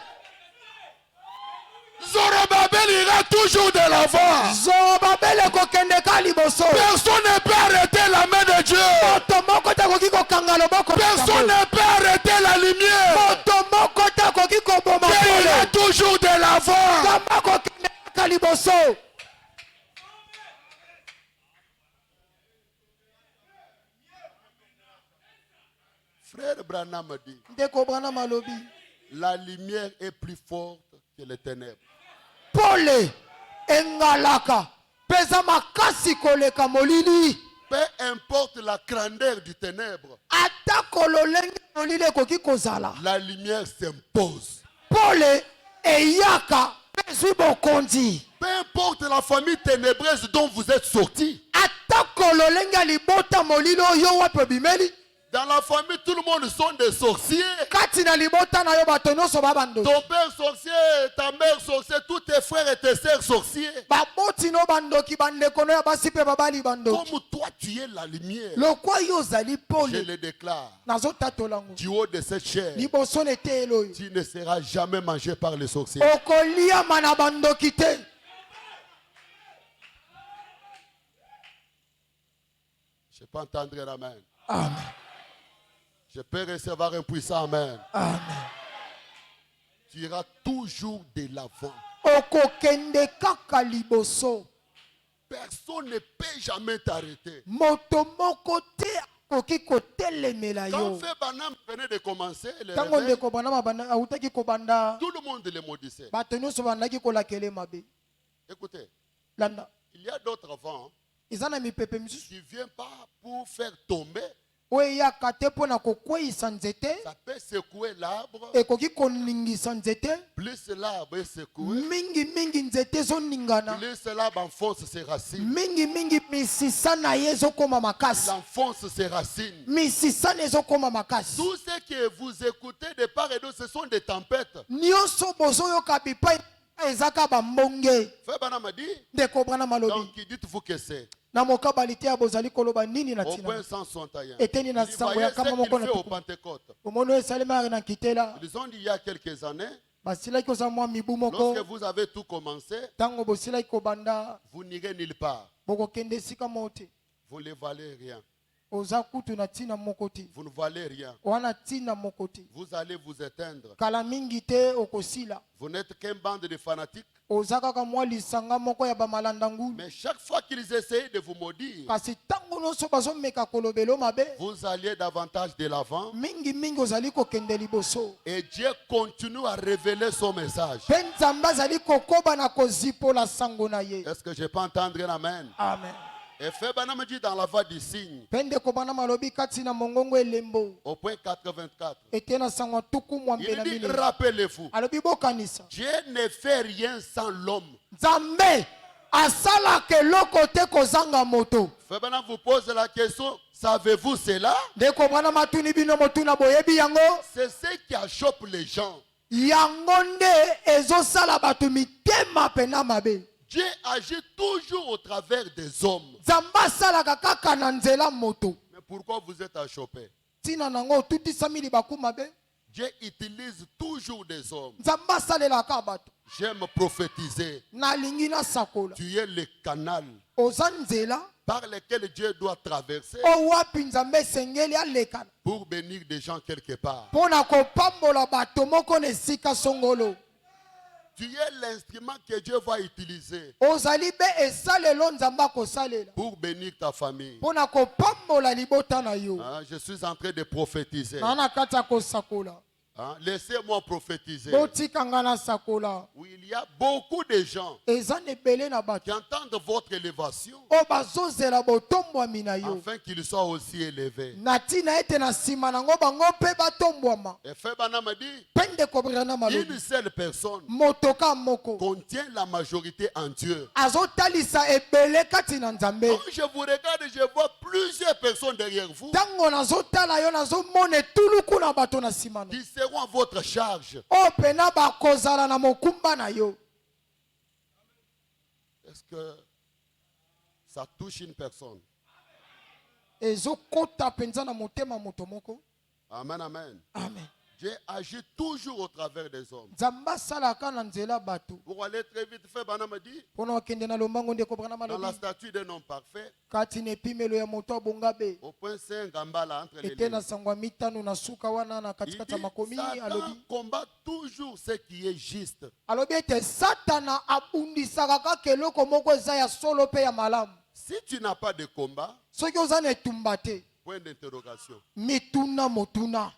C: Zorobabel ira toujours de l'avant.
A: Zorobabele kokende ka liboso.
C: Personne ne peut arrêter la main de Dieu.
A: Moto moko te akoki kokanga loboko na
C: Personne
A: Nzambe.
C: ne peut arrêter la lumière.
A: Moto moko te akoki koboma
C: Dieu ira
A: pole.
C: toujours de l'avant.
A: Nzambe akokende ka liboso.
C: Frère Branham dit,
A: Ndeko Branham alobi.
C: la lumière est plus forte que les ténèbres.
A: Pole engalaka. Pesa makasi koleka molili.
C: Peu importe la grandeur du ténèbre,
A: Ata kololenge molili ekoki kozala.
C: la lumière s'impose.
A: Pole eyaka pezwi bokonzi.
C: Peu importe la famille ténébreuse dont vous êtes sortis.
A: Ata kololenge libota molili oyo wapi obimeli.
C: Dans la famille, tout le monde sont des sorciers.
A: Kati na libota na yo bato nyonso babando.
C: Ton père sorcier, ta mère sorcier, tous tes frères et tes sœurs sorciers.
A: Baboti no bandoki bandeko no ya basi pe babali bandoki.
C: Comme toi, tu es la lumière.
A: Lokwa yo zali
C: Je
A: pole.
C: le déclare.
A: Nazotatola ngo.
C: Du haut de cette chair,
A: Liboso na eteyelo oyo.
C: tu ne seras jamais mangé par les sorciers.
A: Okoliama na bandoki te.
C: Je peux entendre un amen.
A: Amen.
C: Je peux recevoir un puissant amen.
A: Amen.
C: Tu iras toujours de l'avant.
A: Okokende kaka liboso.
C: Personne ne peut jamais t'arrêter.
A: Moto moko te akoki kotelemela
C: Quand
A: yo.
C: Frère Branham venait de commencer, le
A: Tango
C: réveil,
A: ndeko Branham autaki kobanda.
C: tout le monde le maudissait.
A: Bato nyonso bandaki kolakele mabe.
C: Écoutez,
A: Landa.
C: il y a d'autres vents
A: Eza na mipepe misusu.
C: qui ne viennent pas pour faire tomber.
A: Oyo eyaka te mpo na kokweyisa nzete.
C: Ça peut secouer l'arbre.
A: Ekoki koningisa nzete.
C: Plus l'arbre est secoué,
A: Mingi nzete ezoningana.
C: plus l'arbre enfonce ses racines.
A: Mingi misisa na ye ezokoma
C: Il
A: makasi.
C: enfonce ses racines.
A: Misisa na ezokoma makasi.
C: Tout ce que vous écoutez de part et d'autre, ce sont des tempêtes.
A: Nyonso bozoyoka bipai ezaka bambonge.
C: Frère Branham a dit,
A: Ndeko Branham alobi.
C: donc dites-vous que c'est.
A: Na mokabali te ya bozali koloba nini na
C: Au
A: tina.
C: point 161.
A: Eteni na
C: Il
A: sango
C: voyait
A: ya
C: ce
A: kama
C: qu'il
A: moko na
C: fait au
A: tuku.
C: Pentecôte.
A: Omono esalemi ari na kitela.
C: Ils ont dit il y a quelques années,
A: Basilaki koza mwa mibu moko.
C: lorsque vous avez tout commencé,
A: Tango bosilaki kobanda.
C: vous n'irez nulle part.
A: Bokokende esika moko te.
C: Vous ne valez rien.
A: Oza kutu na tina moko te.
C: Vous ne valez rien.
A: Wana tina moko te.
C: Vous allez vous éteindre.
A: Kala mingi te okosila.
C: Vous n'êtes qu'un bande de fanatiques.
A: Oza kaka mwa lisanga moko ya bamalanda ngulu.
C: Mais chaque fois qu'ils essayaient de vous maudire,
A: Kasi tango nyonso bazomeka kolobelo mabe.
C: vous alliez davantage de l'avant.
A: Mingi ozali kokende liboso.
C: Et Dieu continue à révéler son message.
A: Mpe nzambe azali kokoba na kozipola sango na ye.
C: Est-ce que je peux entendre un amen?
A: Amen.
C: Et Frère Branham dit dans la voie du signe,
A: Mpe ndeko Branham alobi kati na mongongo elembo.
C: au point 84,
A: Ete na sango tuku mwambe
C: il
A: na
C: dit,
A: minene.
C: rappelez-vous,
A: Alobi bokanisa.
C: Dieu ne fait rien sans l'homme.
A: Nzambe asalaka eloko te kozanga moto.
C: Fabana vous pose la question, savez-vous cela?
A: Ndeko mwana matuni bino motuna boyebi yango.
C: C'est ce qui achoppe les gens.
A: Yango nde ezosala bato mitema pena mabe.
C: Dieu agit toujours au travers des hommes.
A: Nzambe asalaka kaka na nzela moto.
C: Mais pourquoi vous êtes achoppés?
A: Tina nango tutisami libaku mabe.
C: Dieu utilise toujours des hommes.
A: Nzambe asalelaka bato.
C: J'aime prophétiser.
A: Nalingi na sakola.
C: Tu es le canal
A: Oza nzela.
C: par lequel Dieu doit traverser
A: Owapi nzambe sengeli alekana.
C: pour bénir des gens quelque part.
A: Pona kopambola bato moko na esika songolo.
C: Tu es l'instrument que Dieu va utiliser
A: Ozali be esalelo nzambe akosalela.
C: pour bénir ta famille.
A: Pona kopambola libota na yo.
C: Hein, je suis en train de prophétiser.
A: Nana kata kosakola.
C: Hein, laissez-moi prophétiser.
A: Botikanga na sakola.
C: Où il y a beaucoup de gens
A: Eza nebele na
C: qui
A: bato.
C: entendent votre élévation
A: O bazozela botombwami na yo.
C: afin qu'ils soient aussi élevés.
A: Natina ete na sima nango bango pe batombwama.
C: Et Febana me dit,
A: Pende kobrana malobi.
C: une seule personne
A: Motoka moko.
C: contient la majorité en Dieu.
A: Azotalisa ebele kati na nzambe.
C: Quand je vous regarde, je vois plusieurs personnes derrière vous
A: Tango nazotala yo nazomona etuluku na bato na sima na.
C: qui seront à votre charge.
A: O pena bakozala na mokumba na yo.
C: Est-ce que ça touche une personne?
A: Ezokota penza na motema moto moko.
C: Amen, amen.
A: Amen.
C: Dieu agit toujours au travers des hommes.
A: Nzambe asalaka na nzela bato.
C: Pour aller très vite, Febana me dit,
A: Pona okende na lombango ndeko brana
C: dans la
A: malobi.
C: statue d'un homme parfait,
A: Kati na epimelo ya moto abongabe.
C: au point 5 Gambala entre les
A: Ete na
C: lignes.
A: sangwa mitano na suka wana na
C: Il
A: katikati ya
C: dit,
A: makomi
C: Satan
A: alobi.
C: combat toujours ce qui est juste.
A: Alobi ete satana abundisaka kaka eloko moko eza ya solo pe ya malamu.
C: Si tu n'as pas de combat,
A: Soki oza na etumba te,
C: point d'interrogation.
A: mituna motuna.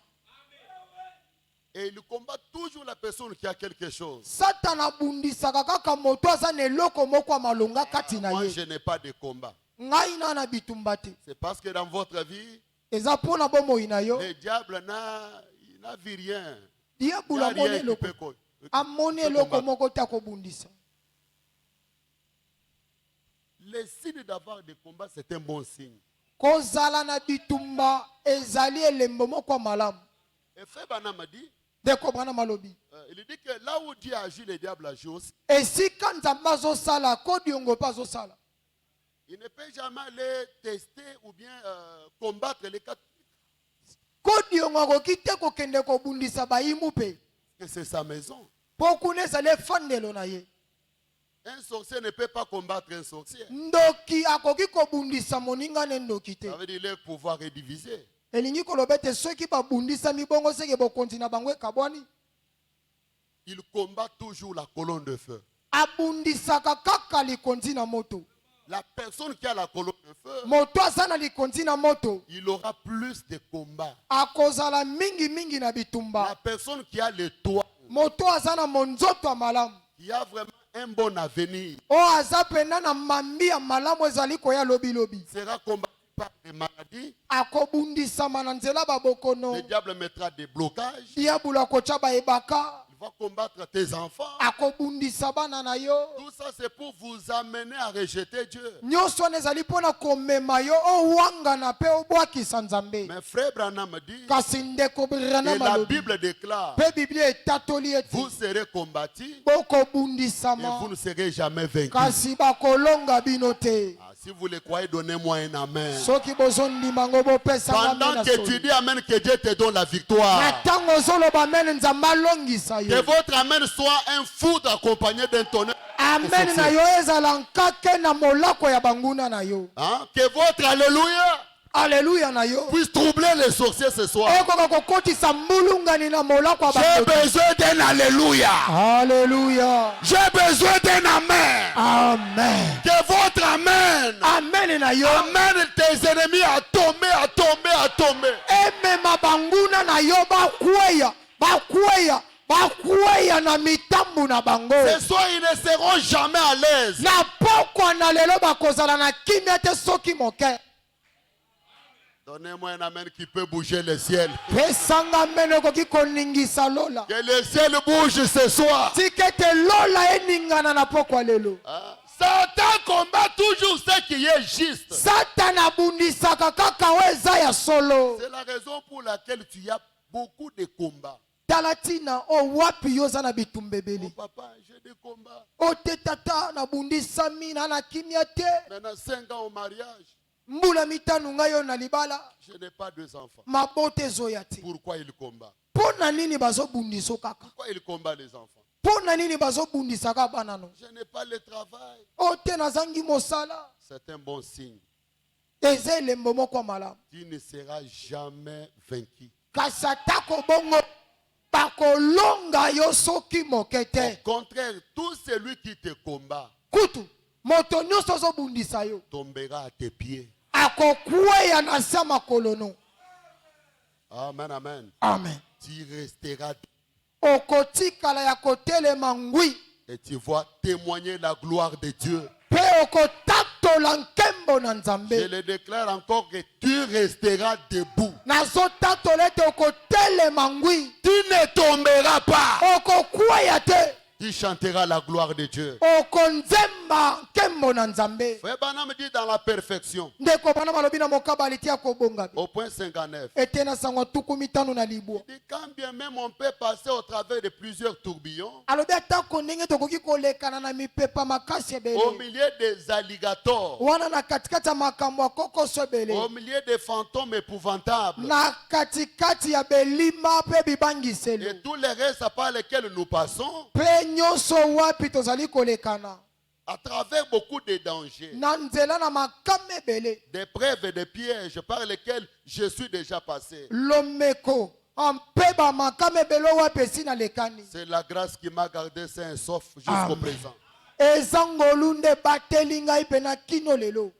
C: Et il combat toujours la personne qui a quelque chose.
A: Satana abundisaka kaka moto aza na eloko moko ya malonga kati na
C: Moi,
A: ye.
C: je n'ai pas de combat.
A: Ngai na na bitumba te.
C: C'est parce que dans votre vie,
A: Eza pona bomoi na yo.
C: le diable n'a vu rien. Il n'y a
A: Diabula amoni
C: rien qui
A: eloko.
C: peut
A: Amoni eloko moko te akobundisa.
C: Le signe d'avoir des combats, c'est un bon signe.
A: Kozala na bitumba ezali elembo moko ya malamu.
C: Et Febana m'a dit,
A: Ndeko brana malobi.
C: il dit que là où Dieu agit, le diable agit aussi.
A: Esika nzambe azosala kodi yongo mpe azosala.
C: Il ne peut jamais aller tester ou bien combattre les quatre.
A: Kodi yongo akoki te kokende kobundisa bayimu mpe.
C: Que c'est sa maison.
A: Po kuna ezali efandelo na ye.
C: Un sorcier ne peut pas combattre un sorcier.
A: Ndoki akoki kobundisa moninga ne ndoki te.
C: Ça veut dire que leur pouvoir est divisé.
A: Elingi koloba ete soki babundisa mibongo seke bokonzi na bango ekabwani.
C: Il combat toujours la colonne de feu.
A: Abundisaka kaka likonzi na moto.
C: La personne qui a la colonne de feu,
A: Moto aza na likonzi na moto.
C: il aura plus de combats.
A: Akozala mingi na
C: La
A: bitumba.
C: personne qui a le toit,
A: Moto aza na monzoto ya malamu.
C: qui a vraiment un bon avenir,
A: O aza pena na mambi ya malamu ezali koya lobi.
C: sera combattu par des maladies.
A: Akobundisama na nzela babokono.
C: Le diable mettra des blocages.
A: Diabula kocha bayebaka.
C: Il va combattre tes enfants.
A: Akobundisa bana na yo.
C: Tout ça, c'est pour vous amener à rejeter Dieu.
A: Nyonso wana ezali mpona komema yo owangana mpe obwakisa nzambe.
C: Mais frère Branham me dit,
A: Kasi ndeko birana
C: et la
A: malobi.
C: Bible déclare,
A: Mpe biblia etatoli ete
C: vous serez combattus et
A: bokobundisama.
C: vous ne serez jamais vaincus.
A: Kasi bakolonga bino te.
C: Ah, si vous le croyez, donnez-moi un amen.
A: Soki bozondima ngo bopesanga
C: Pendant
A: mena
C: que tu
A: solo.
C: dis amen, que Dieu te donne la
A: Na
C: victoire.
A: ntango ozoloba mene nzambe alongisa
C: Que
A: yo.
C: votre amen soit un foudre accompagné d'un tonnerre.
A: Amen na yo ezala nkake na molako ya banguna na yo.
C: Hein? Que votre alléluia
A: Alléluia na yo.
C: puisse troubler les sorciers ce soir.
A: Ekoka kokotisa mbulungani na molako ya
C: J'ai
A: bandoki.
C: besoin d'un alléluia.
A: Alléluia.
C: J'ai besoin d'un amen.
A: Amen.
C: Que votre amen
A: Amen na yo.
C: amène tes ennemis à tomber, à tomber, à tomber.
A: Emema banguna na yo bakweya na mitambu na bango.
C: Ce soir, ils ne seront jamais à l'aise.
A: Na pokwa na lelo bakozala na kimia te soki moke.
C: Donnez-moi un amen qui peut bouger le ciel.
A: Pesanga mene ekoki koningisa lola.
C: Que le ciel bouge ce soir.
A: Tikete lola eningana na pokwa lelo.
C: Hein? Satan combat toujours ce qui est juste.
A: Satana abundisaka kaka oyo eza ya solo.
C: C'est la raison pour laquelle tu as beaucoup de combats.
A: Talatina o wapi yo za na
C: Oh
A: bitumbebele.
C: papa, j'ai des combats.
A: O te tata na bundisami na na kimia te.
C: Maintenant 5 ans au mariage,
A: Mbula mitanu ngai yo na libala.
C: je n'ai pas 2 enfants.
A: Mabote ezoya te.
C: Pourquoi il combat?
A: Pona nini bazobundiso kaka?
C: Pourquoi il combat les enfants?
A: Pona nini bazobundisaka bana no?
C: Je n'ai pas le travail.
A: O te nazangi mosala.
C: C'est un bon signe.
A: Eza elembo moko ya malamu.
C: Tu ne seras jamais vaincu.
A: Kasi atako bongo bakolonga yo soki moke
C: Au
A: te.
C: contraire, tout celui qui te combat
A: Kutu moto nyonso ozobundisa yo
C: tombera à tes pieds.
A: akokweya na se ya makolo no.
C: Amen, amen.
A: Amen.
C: Tu resteras
A: Okotikala ya kotelema ngwi
C: et tu vas témoigner la gloire de Dieu.
A: mpe okotatola nkembo na
C: Je
A: nzambe.
C: le déclare encore que tu resteras debout.
A: Nazotatola ete okotelema ngwi,
C: Tu ne tomberas pas.
A: okokweya te,
C: Tu chanteras la gloire de Dieu.
A: okonzemba nkembo na nzambe.
C: Frère Branham dit dans la perfection,
A: Ndeko bana balobi na mokabali tia kobonga be.
C: au point 59.
A: Ete na sango tuku mitano na libwa.
C: Il dit quand bien même on peut passer au travers de plusieurs tourbillons,
A: Alobi atako ndenge tokoki kolekana na mipepa makasi
C: au
A: ebele.
C: milieu des alligators,
A: Wana na katikati ya makambo ya kokoso
C: au
A: ebele.
C: milieu des fantômes épouvantables,
A: Na katikati ya belima pe bibangiselo.
C: et tous les restes par lesquels nous passons,
A: Pe nyonso wapi tozali kolekana.
C: à travers beaucoup de dangers,
A: Na nzela na makame ebele.
C: d'épreuves et de pièges par lesquels je suis déjà passé.
A: Lomeko. Ampe ba makame ebele wapi esi na lekani.
C: C'est la grâce qui m'a gardé sain et sauf jusqu'au
A: Amen.
C: présent.
A: Ezangolu nde bateli ngai pe na kino lelo.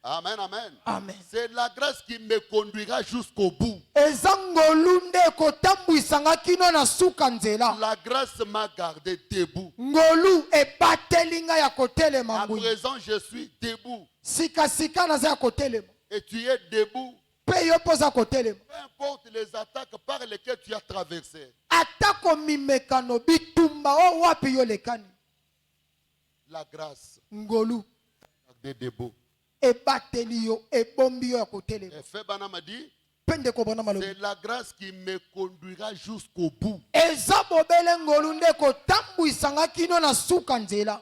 C: Amen, amen.
A: Amen.
C: C'est la grâce qui me conduira jusqu'au bout.
A: Ezangolu nde ekotambwisa nga kino na suka nzela.
C: La grâce m'a gardé debout.
A: Ngolu ebateli ngai ya kotelema
C: À
A: ngwi.
C: présent, je suis debout.
A: Sikasika naza ya kotelema.
C: Et tu es debout.
A: Pe yo poza kotelema.
C: Peu importe les attaques par lesquelles tu as traversé.
A: Atako mimekano bitumba o wapi yo lekani.
C: La grâce
A: Ngolu
C: m'a gardé debout.
A: ebateli yo ebombi yo ya kotelema.
C: Et Frère Branham m'a dit,
A: Pende ko bona malobi.
C: c'est la grâce qui me conduira jusqu'au bout.
A: Eza bobele ngolu nde kotambwisa nga kino na suka nzela.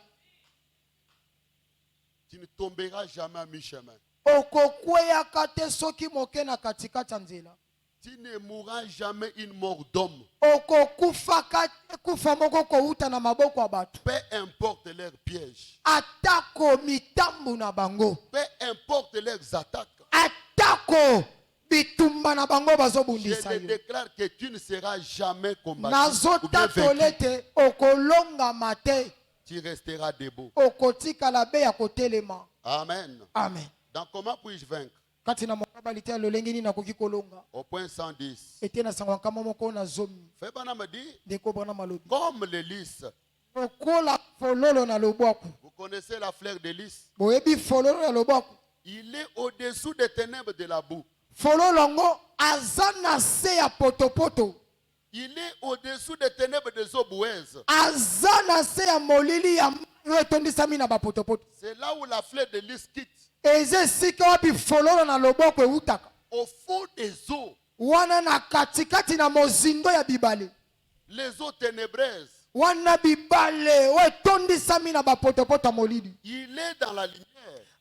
C: Tu ne tomberas jamais à mi-chemin.
A: Okokweyaka te soki moke na katikati ya nzela.
C: Tu ne mourras jamais une mort d'homme.
A: Okokufaka te kufa moko kouta na maboko ya bato.
C: Peu importe leurs pièges.
A: Atako mitambu na bango.
C: Peu importe leurs attaques.
A: Atako bitumba na bango
C: Je
A: bazobundisa
C: te
A: yo.
C: déclare que tu ne seras jamais combattu. ou bien
A: Nazotatola
C: vaincu.
A: ete okolongama te.
C: Tu resteras debout.
A: Okotikala be ya kotelema.
C: Amen.
A: Amen.
C: Donc comment puis-je vaincre?
A: Kati na mokabali te lolenge nini nakoki kolonga.
C: Au point 110.
A: Ete na sango nkama moko na zomi.
C: Frère Branham me dit,
A: Ndeko bona malobi.
C: comme le lys.
A: Okola fololo na lobwaku.
C: Vous connaissez la fleur de lys?
A: Boyebi fololo na lobwaku.
C: Il est au-dessous des ténèbres de la boue.
A: Fololo ngo aza na se ya potopoto.
C: Il est au-dessous des ténèbres des eaux boueuses.
A: Aza na se ya molili ya yo etondisami na bapotopoto.
C: C'est là où la fleur de lys quitte.
A: Eze esika wapi fololo na loboko eutaka.
C: Au fond des eaux,
A: Wana na katikati na mozindo ya bibale.
C: les eaux ténébreuses.
A: Wana bibale o etondisami na bapotopoto ya molili.
C: Il est dans la lumière,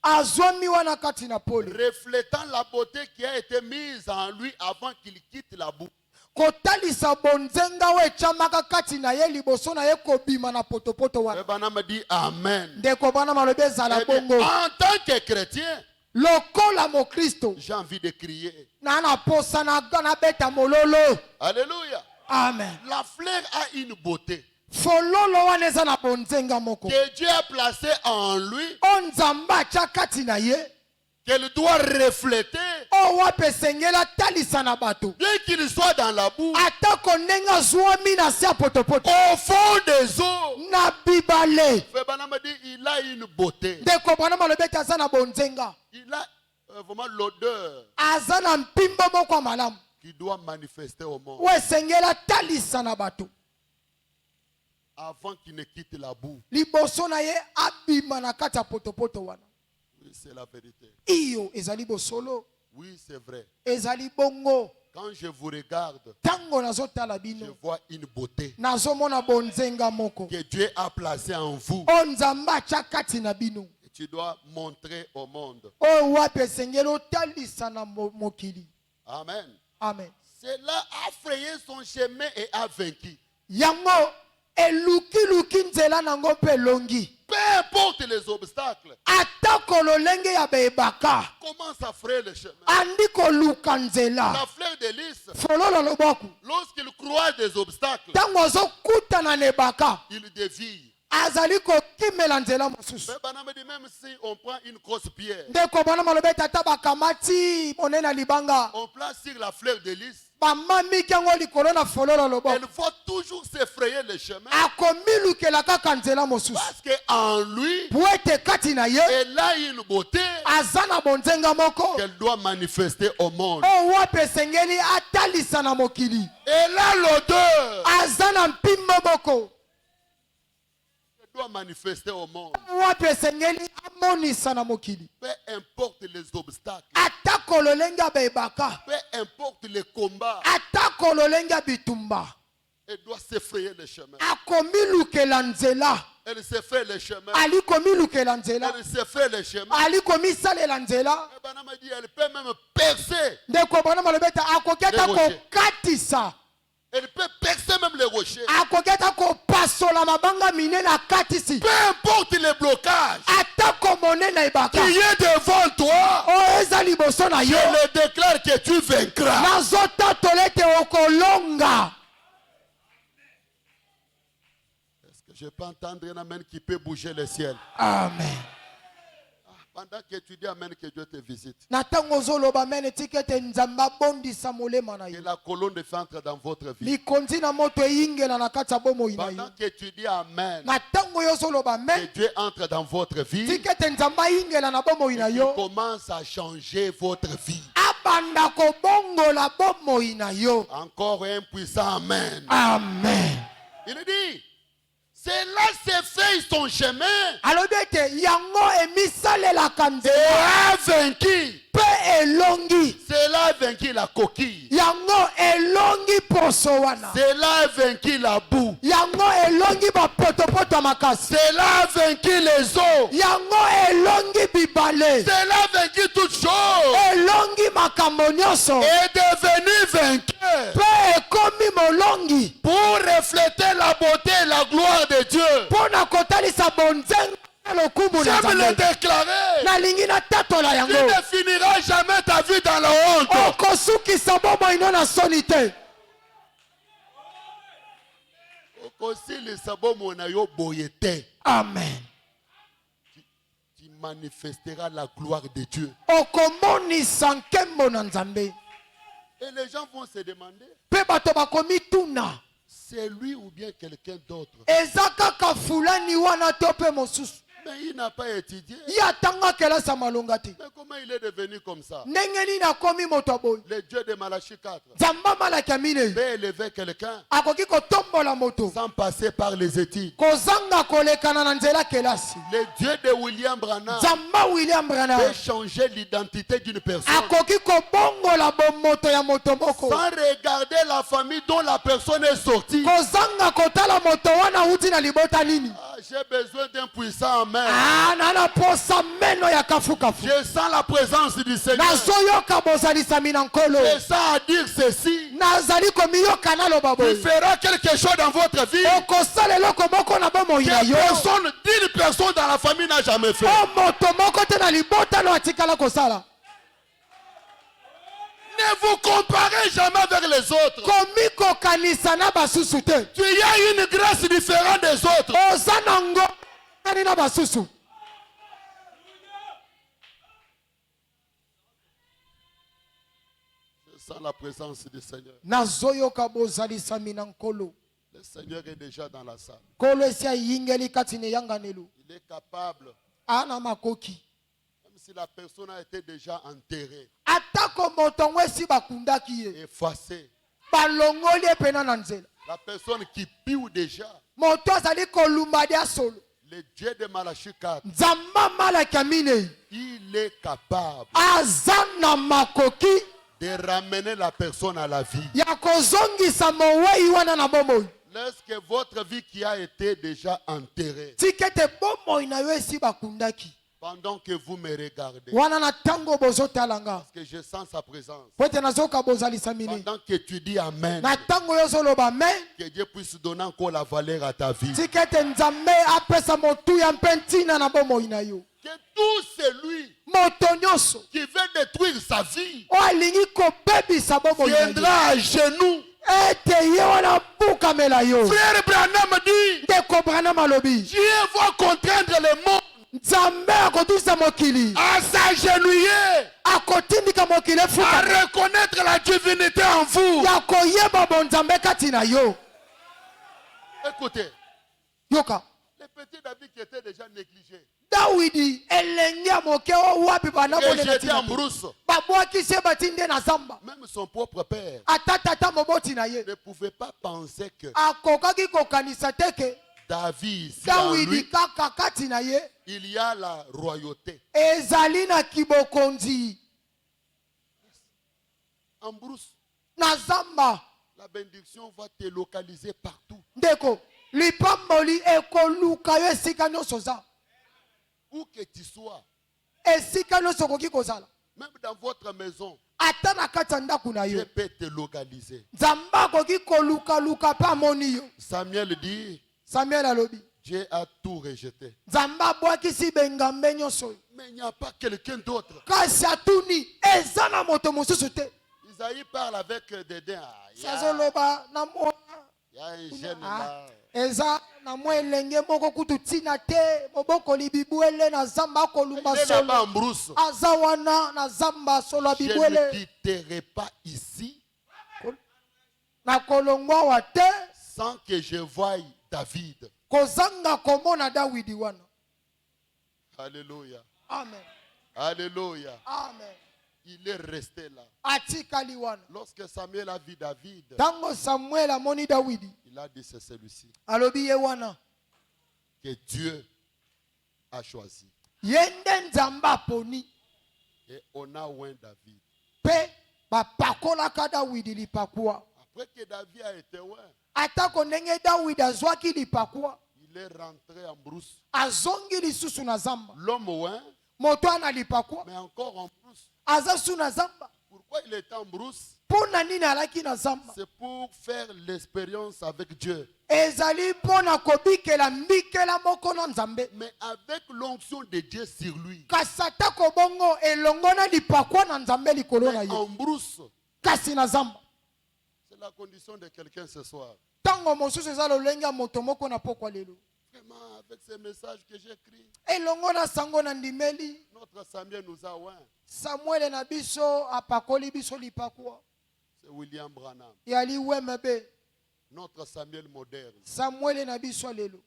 A: Azwami wana kati na pole.
C: reflétant la beauté qui a été mise en lui avant qu'il quitte la boue.
A: Kotalisa bonzenga o echamaka kati na ye liboso na ye kobima na potopoto
C: Le
A: wana.
C: Branham me dit Amen.
A: Ndeko bana malobi ezala
C: Eh bien,
A: bongo.
C: en tant que chrétien,
A: Lokola mokristo.
C: j'ai envie de crier.
A: Na posa na beta mololo.
C: Alléluia.
A: Amen.
C: La fleur a une beauté
A: Fololo wana eza na bonzenga moko.
C: que Dieu a placée en lui,
A: O nzambe atya kati na ye.
C: qu'elle doit refléter,
A: O wapi esengela talisa na bato.
C: bien qu'il soit dans la boue,
A: Atako ndenge azwami na se ya potopoto.
C: au fond des eaux.
A: Na bibale.
C: Frère Branham me dit il a une beauté.
A: Ndeko bana malobi ete aza na bonzenga.
C: Il a vraiment l'odeur
A: Aza na mpimba moko ya malamu.
C: qui doit manifester au monde.
A: O esengela talisa na bato.
C: avant qu'il ne quitte la boue.
A: liboso na ye abima na kati ya potopoto wana.
C: Oui, c'est la vérité.
A: Iyo ezali bosolo,
C: Oui, c'est vrai.
A: ezali bongo.
C: Quand je vous regarde,
A: Tango nazotala
C: je
A: bino,
C: vois une beauté
A: nazomona bonzenga moko.
C: que Dieu a placée en vous.
A: O nzambe atya kati na bino.
C: Et tu dois montrer au monde.
A: Oyo wapi esengeli otalisa na mokili.
C: Amen.
A: Amen.
C: Cela a frayé son chemin et a vaincu.
A: Yango eluki nzela nango mpe elongi.
C: Peu importe les obstacles,
A: Atako lolenge ya bebaka.
C: commence à frayer le chemin.
A: Andi koluka nzela.
C: La fleur de lys,
A: Fololo loboko.
C: lorsqu'il croise des obstacles,
A: Tango azokutana na ebaka.
C: il dévie.
A: Azali kokimela nzela mosusu.
C: Mais Banama dit, même si on prend une grosse pierre,
A: Ndeko bana malobe tata bakamati monena libanga.
C: on place sur la fleur de lys,
A: Bamami kiango likolo na fololo
C: elle
A: loboko.
C: va toujours s'effrayer le chemin.
A: Akomilukela kaka nzela mosusu.
C: Parce qu'en lui,
A: Po ete kati na ye
C: elle a une beauté
A: aza na bonzenga moko.
C: qu'elle doit manifester au monde.
A: O wapi esengeli atalisa na mokili.
C: Elle a l'odeur
A: Aza na mpimbo moko.
C: qu'elle doit manifester au monde.
A: O wapi esengeli amonisa na mokili.
C: Peu importe les obstacles,
A: Atako lolenge bebaka.
C: peu importe les combats,
A: Atako lolenge bitumba.
C: elle doit s'effrayer le chemin.
A: Akomilukela nzela.
C: Elle s'effraie le chemin.
A: Ali komilukela nzela.
C: Elle s'effraie le chemin.
A: Ali komisalela nzela.
C: Et Banama dit, elle peut même percer.
A: Ndeko bana malobeta akoketa
C: Les rochers.
A: kokatisa.
C: Elle peut percer même les rochers.
A: Akoketa kopasola mabanga minene akatisi.
C: Peu importe les blocages
A: Atako monene ibaka.
C: qui est devant toi,
A: O eza liboso na
C: je
A: yo.
C: le déclare que tu vaincras.
A: Nazotatola ete okolonga.
C: Est-ce que je peux entendre un amen qui peut bouger le ciel?
A: Amen.
C: Pendant que tu dis amen, que Dieu te visite.
A: Na tango ozoloba amen etika ete nzambe abondisa molema na
C: Que
A: yo.
C: la colonne de feu entre dans votre vie.
A: Likonzi na moto eyingela na kati ya bomoi na yo.
C: Pendant que tu dis amen,
A: Na tango yo ozoloba
C: que
A: amen
C: Dieu entre dans votre vie,
A: tika ete nzambe ayingela na bomoi na
C: il
A: yo.
C: commence à changer votre vie.
A: Abanda kobongola bomoi na yo.
C: Encore un puissant amen.
A: Amen.
C: Il dit, cela s'est fait son chemin
A: Alobi ete yango emisalelaka
C: et
A: nzela
C: a vaincu.
A: mpe elongi.
C: Cela a vaincu la coquille.
A: Yango elongi poso wana.
C: Cela a vaincu la boue.
A: Yango elongi bapotopoto ya makasi.
C: Cela a vaincu les eaux.
A: Yango elongi bibale.
C: Cela a vaincu toutes choses.
A: Elongi makambo nyonso.
C: Est devenu vainqueur
A: Mpe ekomi molongi.
C: pour refléter la beauté et la gloire de Dieu.
A: Mpona kotalisa bonzenga na lokumu na
C: J'aime le
A: Nzambe.
C: déclarer.
A: Nalingi natatola
C: Tu
A: yango.
C: ne finiras jamais ta vie dans la honte.
A: Okosukisa bomoi no na soni te.
C: Okosilisa bomoi na yo boye te.
A: Amen.
C: Tu manifesteras la gloire de Dieu.
A: Okomonisa nkembo na Nzambe.
C: Et les gens vont se demander,
A: Mpe bato bakomi tuna.
C: c'est lui ou bien quelqu'un d'autre.
A: Eza kaka fulani wana to mpe mosusu.
C: Mais il n'a pas étudié.
A: Ye atanga kelasi ya malonga te.
C: Mais comment il est devenu comme ça?
A: Ndenge nini akomi moto boye.
C: Le Dieu de Malachie 4
A: Nzambe amalaki ya minei.
C: peut élever quelqu'un
A: Akoki kotombola moto.
C: sans passer par les études.
A: Kozanga kolekana na nzela kelasi.
C: Le Dieu de William Branham
A: Nzambe William Branham.
C: peut changer l'identité d'une personne
A: Akoki kobongola bomoto ya moto moko.
C: sans regarder la famille dont la personne est sortie.
A: Kozanga kotala moto wana uti na libota nini.
C: Ah, j'ai besoin d'un puissant amen.
A: Ah, nana posa meno ya kafukafu.
C: Je sens la présence du Seigneur.
A: Nazoyoka bozalisami na nkolo.
C: Je sens à dire ceci.
A: Nazali komiyoka naloba
C: Il
A: boye.
C: fera quelque chose dans votre vie
A: Okosala eloko moko na bomoi na yo.
C: d'une personne dans la famille n'a jamais fait.
A: O moto moko te na libota no atikala kosala.
C: Ne vous comparez jamais avec les autres.
A: Komi kokanisa na basusu te.
C: Tu y as une grâce différente des autres.
A: Oza na ngo nani na basusu.
C: Je sens la présence du Seigneur.
A: Nazoyoka bozalisami na nkolo.
C: Le Seigneur est déjà dans la salle.
A: Kolo esi ayingeli kati na eyanganelo.
C: Il est capable,
A: Ana makoki.
C: même si la personne a été déjà enterrée,
A: Atako moto ngo esi bakundaki ye.
C: effacée,
A: Balongoli epena na nzela.
C: La personne qui pue déjà.
A: moto azali kolumba dia solo
C: Le Dieu de Malachie 4.
A: nzamba malaki ya minei
C: Il est capable
A: aza na makoki
C: de ramener la personne à la vie.
A: ya kozongisa mowei wana na bomoi
C: Lorsque votre vie qui a été déjà enterrée,
A: tika ete bomoi na yo esi bakundaki
C: pendant que vous me regardez,
A: wana na ntango bozotalanga
C: parce que je sens sa présence,
A: po ete nazoka bozalisa minei
C: pendant que tu dis Amen,
A: na ntango yo ozoloba amen
C: que Dieu puisse donner encore la valeur à ta vie.
A: tika ete nzambe apesa motuya mpe ntina na bomoi na yo
C: Que tout celui
A: moto nyonso
C: qui veut détruire sa vie
A: oyo alingi kobebisa bomoi na yo
C: viendra à genoux.
A: ete ye wana bukamela yo
C: Frère Branham dit,
A: ndeko branham alobi
C: Dieu va contraindre le monde
A: nzambe akotungisa mokili
C: à s'agenouiller,
A: akotindika mokili
C: à
A: efuka
C: reconnaître la divinité en vous.
A: ya koyeba bonzambe kati na yo
C: Écoutez,
A: yoka
C: les petits David qui étaient déjà négligés,
A: dawidi elenge ya moke oyo wapi
C: rejetés en brousse,
A: babwakisi ye batinde na zamba
C: même son propre père
A: ata tata moboti na ye
C: ne pouvait pas penser que
A: akokaki kokanisa te ke
C: David, ici, en
A: dawidi
C: lui,
A: kaka kati na ye
C: il y a la royauté.
A: ezali na kibokonzi
C: En brousse,
A: na zamba
C: la bénédiction va te localiser partout.
A: ndeko lipamboli ekoluka yo esika nyonso oza
C: Où que tu sois,
A: esika nyonso okoki kozala
C: même dans votre maison,
A: ata na kati ya ndako na
C: Dieu
A: yo
C: peut te localiser.
A: nzambe akoki kolukaluka mpe amoni yo
C: Samuel dit,
A: samuel alobi
C: Dieu a tout rejeté.
A: nzambe abwakisi bengambe nyonso oyo
C: Mais il n'y a pas quelqu'un d'autre.
A: kasi atuni eza na moto mosusu te
C: Isaïe parle avec dédain. Ah, il y a
A: azoloba na mwa
C: un jeune
A: Ah,
C: là.
A: eza na mwa elenge moko kutu ntina te mobokoli bibwele na zamba akolumba
C: Il est là-bas
A: solo
C: en brousse.
A: aza wana na zamba solo ya
C: Je ne
A: bibwele
C: quitterai pas ici
A: na kolongwa awa te
C: sans que je voie David.
A: kozanga komona dawidi wana
C: Alléluia.
A: amen
C: Alléluia.
A: amen
C: Il est resté là.
A: atikali wana
C: Lorsque Samuel a vu David,
A: ntango samuel amoni dawidi
C: il a dit c'est celui-ci
A: alobi ye wana
C: que Dieu a choisi.
A: ye nde nzambe aponi
C: Et on a oint David.
A: mpe bapakolaka dawidi lipakuwa
C: Après que David a été oint,
A: atako ndenge dawidi azwaki lipakuwa
C: il est rentré en brousse.
A: azongi lisusu na zamba
C: L'homme oint,
A: moto ana lipakuwa
C: mais encore en brousse.
A: aza su na zamba
C: Pourquoi il était en brousse?
A: mpo na nini alaki na zamba
C: C'est pour faire l'expérience avec Dieu.
A: ezali mpo na kobikela mbikela moko na nzambe
C: Mais avec l'onction de Dieu sur lui.
A: kasi atako bongo elongo na lipakwa na nzambe likolo na
C: Mais
A: ye
C: en brousse,
A: kasi na zamba
C: c'est la condition de quelqu'un ce soir.
A: ntango mosusu eza lolenge ya moto moko na pokwa lelo
C: Vraiment, avec ces messages que j'écris,
A: elongo na sango na ndimeli
C: notre Samuel nous a oint.
A: samuele na biso apakoli biso lipakwa
C: C'est William Branham.
A: yali wemebe
C: Notre Samuel moderne.
A: samuele na biso ya lelo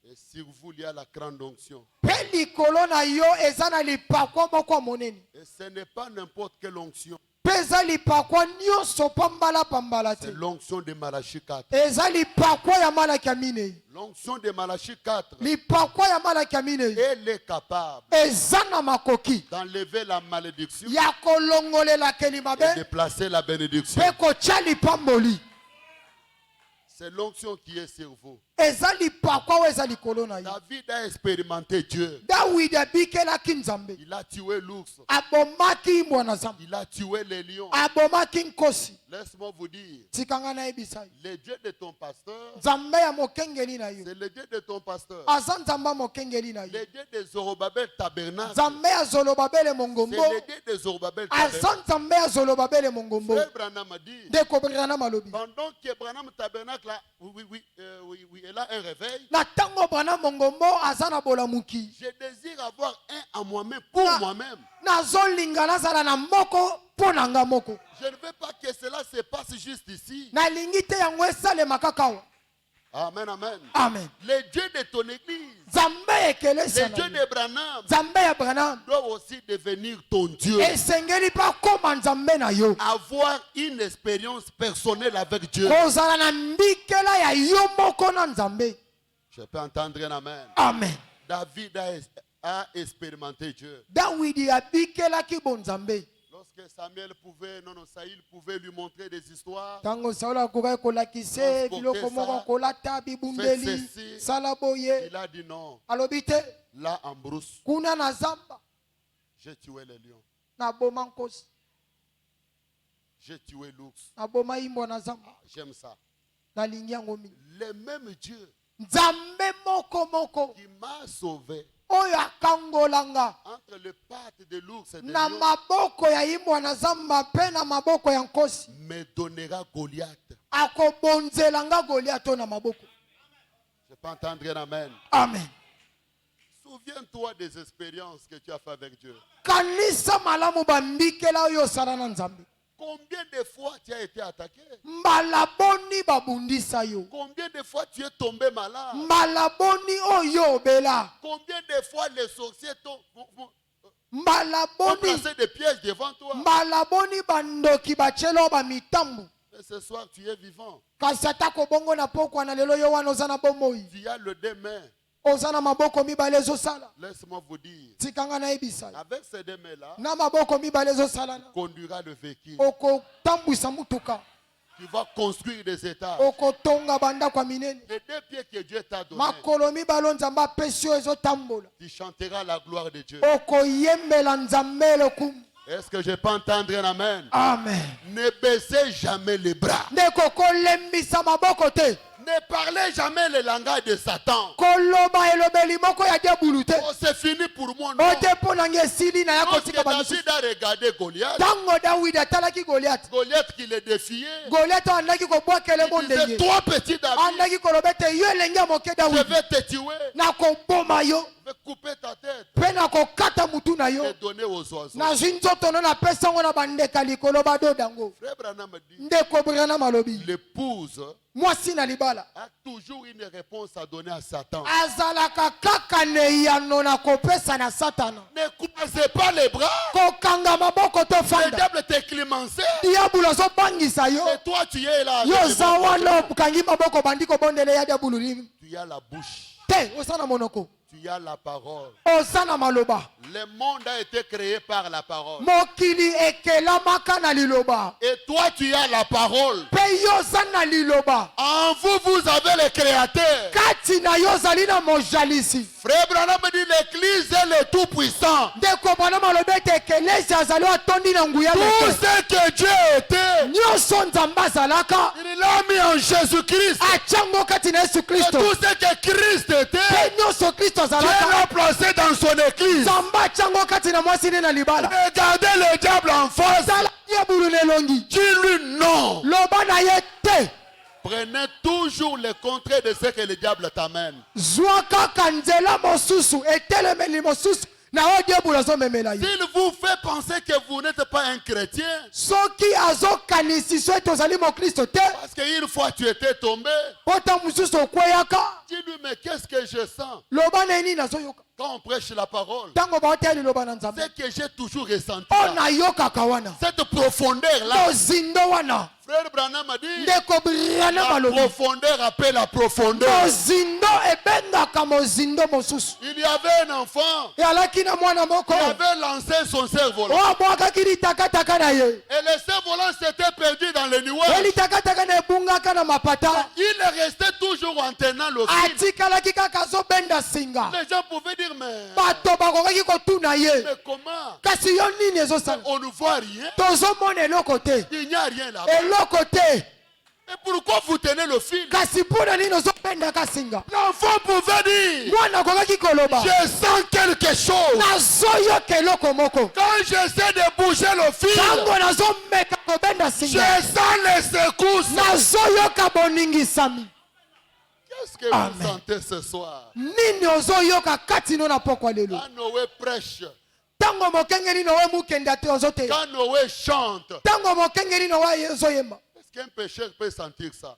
C: Et sur vous, il y a la grande onction.
A: mpe likolo na yo eza na lipakwa moko ya monene
C: Et ce n'est pas n'importe quelle onction.
A: mpe eza lipakwa nyonso pambala te
C: C'est l'onction de Malachie 4.
A: eza lipakwa ya malaki ya minei
C: L'onction de Malachie 4,
A: lipakwa ya malaki ya minei
C: elle est capable
A: eza na makoki
C: d'enlever la malédiction
A: ya kolongolelakeli
C: et de
A: mabe
C: placer la bénédiction.
A: mpe kotya lipamboli
C: C'est l'onction qui est sur vous.
A: eza lipakwa oyo eza likolo na ye
C: David a expérimenté Dieu.
A: dawidi abikelaki nzambe
C: Il a tué l'ours.
A: abomaki mwana zamba
C: Il a tué les lions.
A: abomaki nkosi
C: Laisse-moi vous dire,
A: tikanga nayebisa yo
C: le Dieu de ton pasteur,
A: nzambe ya mokengeli na yo
C: c'est le Dieu de ton pasteur.
A: aza nzambe ya mokengeli na yo
C: Le Dieu de Zorobabel tabernacle,
A: nzambe ya zolobabele
C: c'est
A: mongombo
C: le Dieu de Zorobabel tabernacle.
A: aza nzambe ya zolobabele mongombo
C: Frère Branham a dit,
A: ndeko brana malobi
C: pendant que Branham tabernacle là, elle a un réveil,
A: na ntango brana mongombo aza na bolamuki
C: je désire avoir un à moi-même, pour
A: Ah.
C: moi-même.
A: nazolinga nazala na moko mpo na nga moko
C: Je ne veux pas que cela se passe juste ici.
A: nalingi te yango esalema kaka awa
C: Amen, amen.
A: Amen.
C: Les dieux de ton église,
A: Nzambe ekelesa
C: les dieux
A: na yo.
C: de Branham,
A: Nzambe ya Branham
C: doivent aussi devenir ton Dieu.
A: esengeli mpa koma nzambe na yo.
C: Avoir une expérience personnelle avec Dieu.
A: kozala na mbikela ya yo moko na nzambe.
C: Je peux entendre un amen.
A: Amen.
C: David a expérimenté Dieu.
A: Dawidi abikelaki bo nzambe.
C: Lorsque Saïl pouvait lui montrer des histoires,
A: Tango Saul akokaki kolakise biloko moko kolata bibundeli sala boye.
C: il a dit non.
A: Alobi te
C: Là en brousse,
A: kuna na zamba
C: j'ai tué les lions,
A: naboma nkosi
C: j'ai tué l'ours.
A: naboma imbwa na zamba
C: J'aime ça.
A: nalingi yango mingi.
C: Le même Dieu
A: Nzambe moko
C: qui m'a sauvé
A: oyo akangolanga
C: entre les pattes de l'ours et de
A: na
C: lion
A: maboko ya imbwa na zamba mpe na maboko ya nkosi
C: me donnera Goliath.
A: akobonzelanga Goliath oyo na maboko.
C: Je peux entendre un amen.
A: Amen.
C: Souviens-toi des expériences que tu as fait avec Dieu.
A: Kanisa malamu bambikela oyo osala na Nzambe.
C: Combien de fois tu as été attaqué?
A: Mbala boni babundisa yo.
C: Combien de fois tu es tombé malade?
A: Mbala boni oyo obela.
C: Combien de fois les sorciers ont
A: Mbala boni
C: placé des pièges devant toi?
A: mbala boni bandoki bachelo ba mitambu.
C: Mais ce soir tu es vivant.
A: Kasi atako bongo na pokwa na lelo yo wana oza na bomoi.
C: Tu as le deux mains.
A: Oza na maboko mibale ezosala.
C: Laisse-moi vous dire.
A: Tikanga na ebisa.
C: Avec ces deux mains-là,
A: Na maboko mibale ezosala na.
C: conduira le véhicule.
A: Okotambwisa mutuka.
C: Tu vas construire des étages.
A: Okotonga banda kwa minene.
C: Les deux pieds que Dieu t'a donnés,
A: Makolo mibale nzambe apesi yo ezotambola.
C: tu chanteras la gloire de Dieu.
A: Okoyembela nzambe lokumu.
C: Est-ce que je peux entendre un amen?
A: Amen.
C: Ne baissez jamais les bras.
A: Ndeko kolembisa maboko te.
C: Ne parlez jamais le langage de Satan.
A: Koloba elobeli moko ya diabulu te.
C: Oh, c'est fini pour moi, non.
A: Ote pona ngesili na ya
C: Lorsque
A: kotika bamisusu.
C: David a regardé Goliath,
A: Tango Dawidi atalaki Goliath.
C: Goliath qui le défiait,
A: Goliath andaki kobwakele
C: il disait,
A: mondenge.
C: toi petit David,
A: Andaki kolobete yo elenge ya moke
C: je
A: Dawidi.
C: vais te tuer,
A: Na koboma yo.
C: je vais couper ta tête
A: Pe na kokata mutu na yo.
C: et donner aux oiseaux.
A: Na zinzoto no na pesa ngo na bandeka likolo badodango.
C: Frère Branham dit,
A: Ndeko Branham alobi.
C: l'épouse
A: Mwasi na libala.
C: a toujours une réponse à donner à Satan.
A: Azalaka kaka neyano na kopesa na satana.
C: Ne croisez pas les bras.
A: Kokanga maboko to
C: Le
A: fanda.
C: diable t'est clémencé.
A: Diabulu azobangisa yo.
C: Et toi tu es là.
A: Yo
C: avec le
A: zawa
C: bon
A: lo kangi maboko bandi kobondele ya diabulu limi.
C: Tu as la bouche.
A: Te osana monoko.
C: Tu as la parole.
A: Osana maloba.
C: Le monde a été créé par la parole.
A: Mokili ekelamaka na liloba.
C: Et toi, tu as la parole.
A: Pe yo sana liloba.
C: En vous, vous avez le Créateur.
A: Kati na yo zali na mojalisi.
C: Frère Branham dit l'Église est le Tout-Puissant.
A: Ndeko bana malobe te ekelesi azali atondi na nguya
C: Tout
A: meke.
C: ce que Dieu était,
A: Nyonso nzambe azalaka.
C: il l'a mis en Jésus-Christ.
A: Achango kati na Yesu
C: Et
A: Kristo.
C: tout ce que Christ était,
A: Pe nyonso Kristo
C: Dieu
A: azalaka.
C: l'a placé dans son Église.
A: Nzambe achango kati na mwasi ne na libala.
C: Regardez le diable en face.
A: Zala diabulu nelongi.
C: Dis-lui non.
A: Loba na ye te.
C: Prenez toujours le contraire de ce que le diable t'amène.
A: Zwa kaka nzela mosusu etelemeli mosusu na o diabulu azomemela ye.
C: S'il vous fait penser que vous n'êtes pas un chrétien,
A: Soki azokanisi so ete ozali mokristo te.
C: parce qu'une fois tu étais tombé,
A: Pota mosusu okweyaka.
C: dis-lui mais qu'est-ce que je sens
A: Loba na nini nazoyoka.
C: quand on prêche la parole?
A: Ntango baoteli loba na nzambe.
C: C'est que j'ai toujours ressenti
A: O
C: là.
A: nayokaka wana.
C: Cette profondeur-là.
A: Mozindo wana.
C: Frère Branham a dit,
A: Ndeko Branham
C: la
A: alobi.
C: profondeur appelle la profondeur.
A: Mozindo ebengaka mozindo mosusu.
C: Il y avait un enfant
A: Eyalaki na mwana moko.
C: qui avait lancé son cerf-volant.
A: O abwakaki litakataka na ye.
C: Et le cerf-volant s'était perdu dans les nuages.
A: Elitakataka na ebungaka na mapata.
C: Il est resté toujours en tenant le fil.
A: Atikalaki kaka azobenda singa.
C: Les gens pouvaient dire, mais
A: Bato bakokaki kotuna ye.
C: comment?
A: Kasi yo nini ezosala?
C: On ne voit rien.
A: Tozomona eloko te.
C: Il n'y a rien là-bas.
A: Eloko te.
C: Et pourquoi vous tenez le fil?
A: Kasi mpona nini ozobendaka singa?
C: L'enfant pouvait dire,
A: Mwana akokaki koloba.
C: je sens quelque chose.
A: Nazoyoka eloko moko.
C: Quand j'essaie de bouger le fil,
A: Tango nazomeka kobenda
C: je
A: singa.
C: sens les secousses.
A: Nazoyoka boningisami.
C: Qu'est-ce que
A: Amen.
C: vous sentez ce soir?
A: Nini ozoyoka kati no na pokwa lelo?
C: Quand Noé prêche,
A: Tango mokengeli nowe mukende ate ozote.
C: quand Noé chante,
A: Tango mokengeli nowe ozoyemba.
C: est-ce qu'un pécheur peut sentir ça?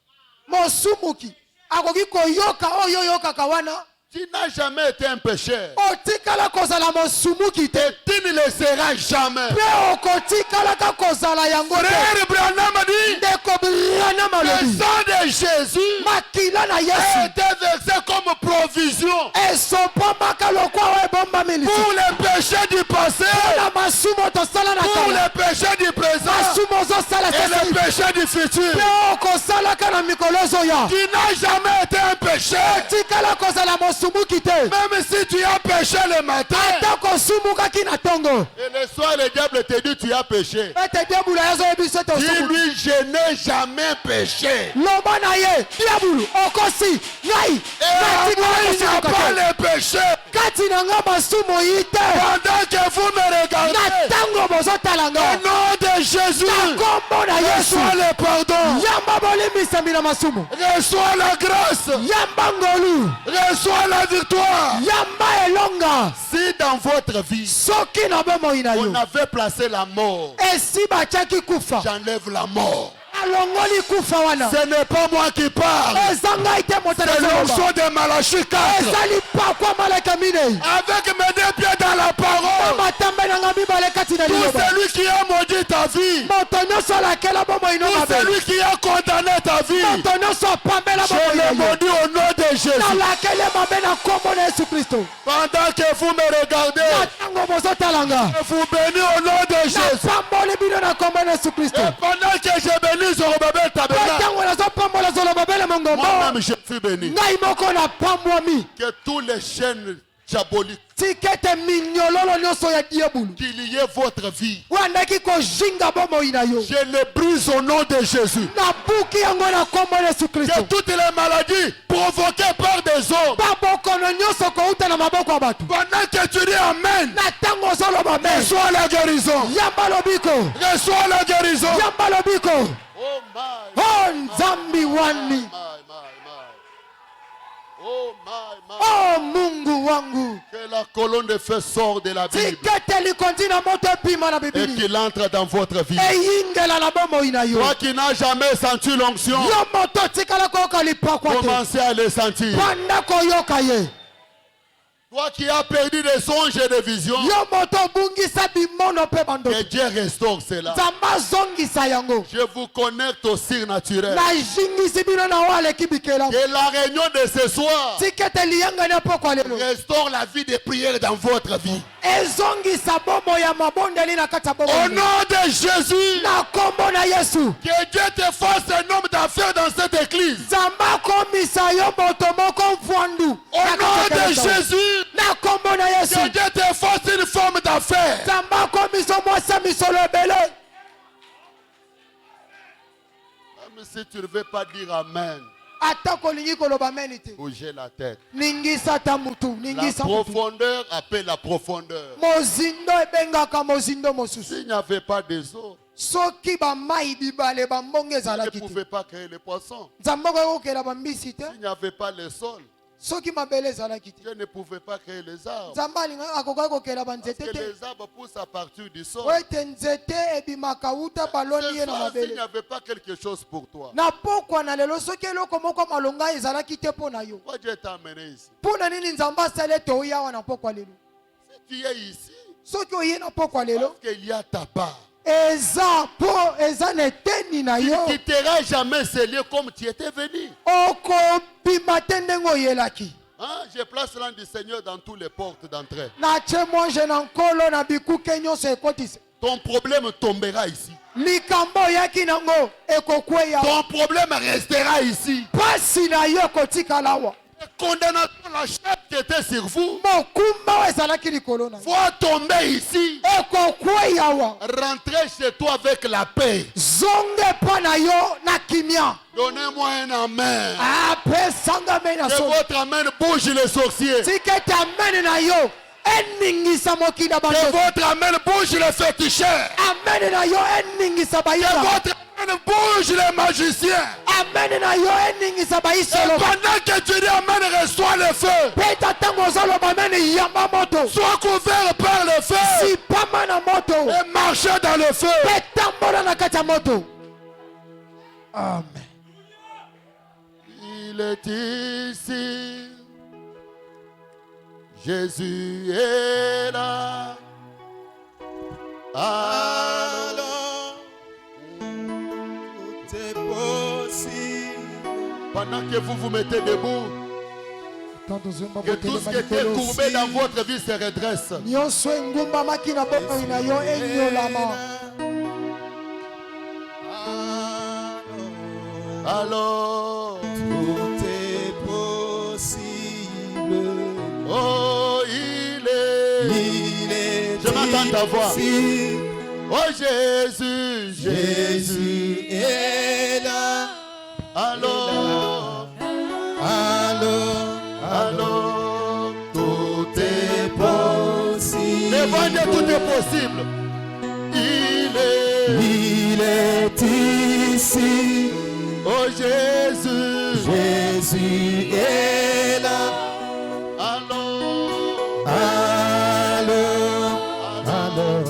A: Mosumuki akoki koyoka oyo oyokaka wana
C: Tu n'as jamais été un pécheur.
A: otikala kozala mosumuki te
C: Et tu ne le seras jamais.
A: mpe okotikalaka kozala yango te
C: Frère Branham dit,
A: ndeko Branham
C: le
A: alobi
C: sang de Jésus
A: makila na
C: a
A: yesu
C: été versé comme provision
A: esombamaka lokwa ebombameli
C: pour les péchés du passé,
A: na masumu tosala na
C: pour
A: kala
C: les péchés du présent
A: masumu ozosala
C: et les
A: sasa
C: péchés du futur.
A: mpe okosalaka na mikolo ezoya
C: Tu n'as jamais été un pécheur.
A: tikala kozala mosumuki te
C: Même si tu as péché le matin
A: ata kosumukaki na ntongo
C: et le soir le diable te dit tu as péché.
A: ete diabulu azoyebisa ete osumuki
C: Dis-lui, je n'ai jamais péché.
A: loba na ye diabulu okosi ngai
C: Et moi, il n'y a
A: natikala
C: pas
A: te
C: le péché.
A: kati na nga masumu yi te
C: Pendant que vous me
A: na
C: regardez,
A: ntango bozotala
C: au
A: nga
C: nom de Jésus,
A: na nkombo na yesu
C: reçois le pardon,
A: yamba bolimbisami na masumu
C: reçois la grâce,
A: yamba ngolu
C: reçois la victoire.
A: yamba elonga
C: Si dans votre vie,
A: soki na bomoi na
C: on
A: yo
C: avait placé la mort,
A: esi batiaki kufa
C: j'enlève la mort.
A: alongoli kufa wana
C: Ce n'est pas moi qui parle,
A: eza ngai te moto
C: c'est
A: nazoloba
C: l'onction de Malachie 4.
A: ezali pakwa malaka minei
C: Avec mes deux pieds dans la parole,
A: matambe na nga mibale kati na
C: tout
A: liloba
C: celui qui a maudit ta vie,
A: moto nyonso alakela bomoi no
C: tout
A: mabe
C: celui qui a condamné ta vie,
A: moto nyonso apambela
C: je
A: bomoi
C: le
A: na yo
C: maudis au nom de Jésus.
A: nalakeli mabe na nkombo na yesu kristo
C: Pendant que vous me regardez,
A: na ntango bozotala nga
C: je vous bénis au nom de Jésus.
A: napamboli bino na nkombo na yesu kristo
C: Et pendant que je bénis Zorobabel
A: mpe
C: Tabernacle,
A: ntango nazopambola zolobabele mongombo
C: moi-même je suis béni.
A: ngai moko napambwami
C: Que tous les chaînes diaboliques
A: tikete minyololo nyonso ya diabulu
C: qui liaient votre vie,
A: wandaki kozhinga bomoi na yo
C: je les brise au nom de Jésus.
A: nabuki yango na nkombo na yesu
C: Que
A: kristo
C: toutes les maladies provoquées par des hommes,
A: babokono nyonso kouta na maboko ya bato
C: pendant que tu dis Amen,
A: na ntango ozoloba me
C: reçois la guérison.
A: yamba lobiko
C: Reçois la guérison.
A: yamba lobiko
C: Oh my,
A: o nzambi wani
C: my. Oh my.
A: o mungu wangu
C: Que la colonne de feu sort de la Bible
A: tikete likondi na moto epima na
C: et
A: bibili
C: qu'il entre dans votre vie.
A: eyingela na bomoi na yo
C: Toi qui n'as jamais senti l'onction,
A: yo moto tikala koyoka lipakwa te
C: commencez à le sentir.
A: banda koyoka ye
C: Toi qui as perdu des songes et des visions,
A: yo moto obungisa bimono mpe
C: que
A: bandoki
C: Dieu restaure cela.
A: nzambe azongisa yango
C: Je vous connecte au surnaturel.
A: nazingisi bino na oyo aleki bikelamu
C: Que la réunion de ce soir
A: tikete liyangani apokwa lelo
C: restaure la vie des prières dans votre vie.
A: ezongisa bomo ya mabondeli na kati ya
C: Au
A: bomo
C: nom de Jésus,
A: na nkombo na yesu
C: que Dieu te fasse un homme d'affaires dans cette église.
A: nzambe akomisa yo moto moko mvwandu
C: Au nom de Jésus,
A: na nkombo na yesu
C: que Dieu te fasse une forme d'affaires.
A: nzambe akomisa mwasi ya misolo ebele
C: Même si tu ne veux pas dire Amen,
A: ata kolingi koloba meni te
C: bougez la tête.
A: ningisa ta mutu
C: La
A: ningisa mutu
C: profondeur appelle la profondeur.
A: mozindo ebengaka mozindo mosusu
C: S'il n'y avait pas des eaux,
A: soki bamai bibale bambongo
C: il ne
A: ezalaki te
C: pouvait pas créer les poissons.
A: nzambe okoki kokela bambisi te
C: S'il n'y avait pas le sol,
A: soki mabele ezalaki te
C: Dieu ne pouvait pas créer les arbres.
A: nzambe akoki kokela
C: Parce
A: banzete
C: que
A: te
C: les arbres poussent à partir du sol.
A: po ete nzete ebimaka wuta baloni
C: Ce
A: ye na
C: soir, s'il n'y
A: mabele
C: avait pas quelque chose pour toi,
A: na pokwa na lelo soki eloko moko malonga ezalaki te mpo na yo
C: pourquoi Dieu t'a amené ici?
A: mpo na nini nzambe asali ete oya awa na pokwa lelo
C: Si tu es ici,
A: soki oye na pokwa lelo
C: parce qu'il y a ta part.
A: eza mpo eza na eteni na
C: Tu
A: yo
C: ne quitteras jamais ce lieu comme tu étais venu.
A: okobima te ndenge oyelaki
C: Hein? Je place l'âme du Seigneur dans toutes les portes d'entrée.
A: natie monje na nkolo na bikuke nyonso ekotisa
C: Ton problème tombera ici.
A: likambo oyaki nango ekokweya
C: Ton problème restera ici.
A: pasi na yo ekotikala awa
C: La condamnation, la chape qui était sur vous,
A: mokumba oyo ezalaki likolo na yo
C: va tomber ici.
A: ekokweya awa
C: Rentrez chez toi avec la paix.
A: zonge mpo na yo na kimia
C: Donnez-moi un amen.
A: apesanga mei na
C: Que
A: solo
C: votre amen bouge les sorciers.
A: tikete amene na yo eningisa mokili na
C: Que
A: bandoki
C: votre amen bouge les féticheurs.
A: amene na yo eningisa
C: Que
A: bayela
C: votre amen bouge les magiciens.
A: amene na yo eningisa
C: Et
A: baisolo
C: pendant que tu dis amen, reçois le feu.
A: peta ntango ozoloba amene yamba moto
C: Sois couvert par le feu.
A: sipama na moto
C: Et marchez dans le feu.
A: mpe tambola na kati ya moto amen
C: Il il est ici. Jésus est là. Alors,
D: tout est possible.
C: pendant que vous vous mettez debout, que tout ce qui était courbé dans votre vie se redresse.
A: nyonso engumbamaki na bokai na yo enyolama.
C: Alors,
D: Tout est possible.
C: oh, il est. Je m'entends ta voix.
D: ici.
C: Oh Jésus, Jésus.
D: Jésus est là.
C: Alors,
D: Alors,
C: tout est
D: possible.
C: devant Dieu, tout est possible.
D: Il est ici.
C: Oh Jésus,
D: Jésus est là.
C: alors,
D: Alors,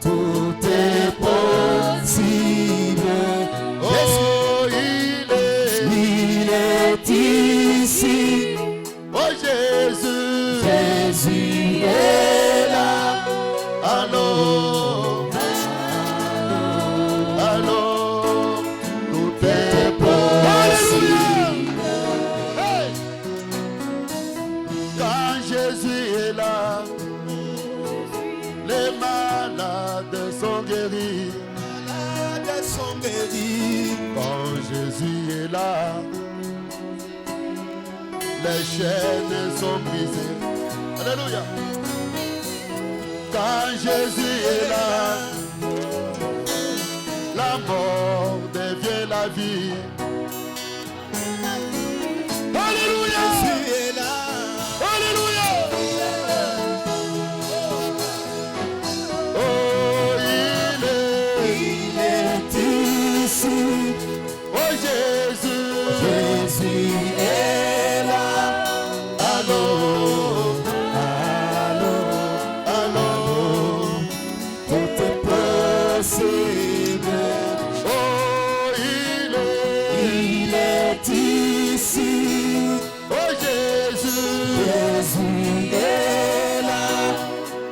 D: tout est possible.
C: oh
D: Il est ici.
C: oh Jésus,
D: Jésus est là.
C: alors, tout est possible. Hey! Quand Jésus est là, les malades sont guéris.
D: Malades sont guéris.
C: Quand Jésus est là, les chaînes sont brisées. Alléluia. Quand Jésus est là, la mort devient la vie. Alléluia.
D: Jésus est là.
C: Alléluia. Oh,
D: Il est ici.
C: oh Jésus.
D: Jésus est là.
C: Alors,
D: Tout est possible.
C: oh,
D: Il est ici.
C: oh Jésus.
D: Jésus est là.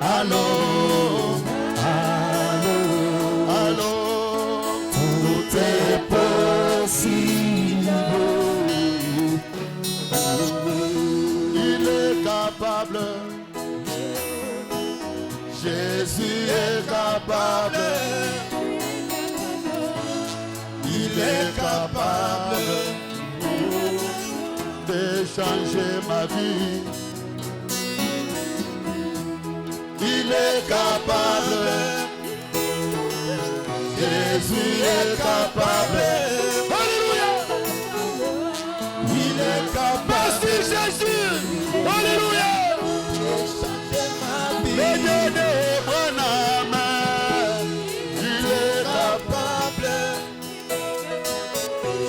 C: Alors,
D: Tout est possible.
C: il est capable. Jésus est capable. Il est capable de changer ma vie. Il est capable. Jésus est capable. Alléluia. Il est capable. Merci Jésus. Alléluia. Le Dieu d'Abraham, il est capable.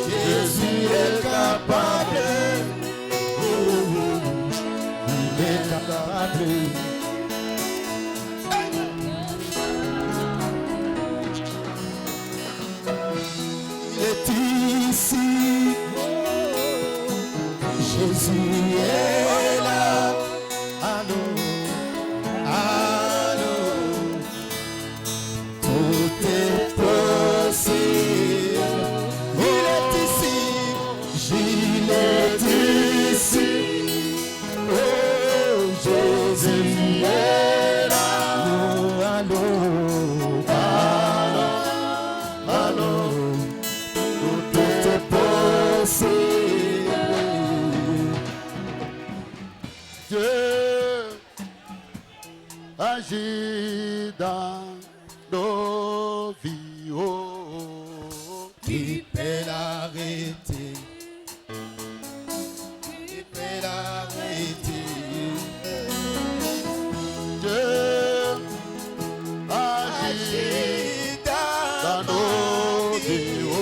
C: Jésus est capable.
D: Il est capable. Il est ici. Jésus est là. Tout est possible. Il est ici. Il est ici. Oh, Jésus est là. Tout est possible.
C: Dieu agit dans nos vies. Oh,
D: Qui peut l'arrêter? Qui peut l'arrêter?
C: Dieu agit dans nos vies. Oh,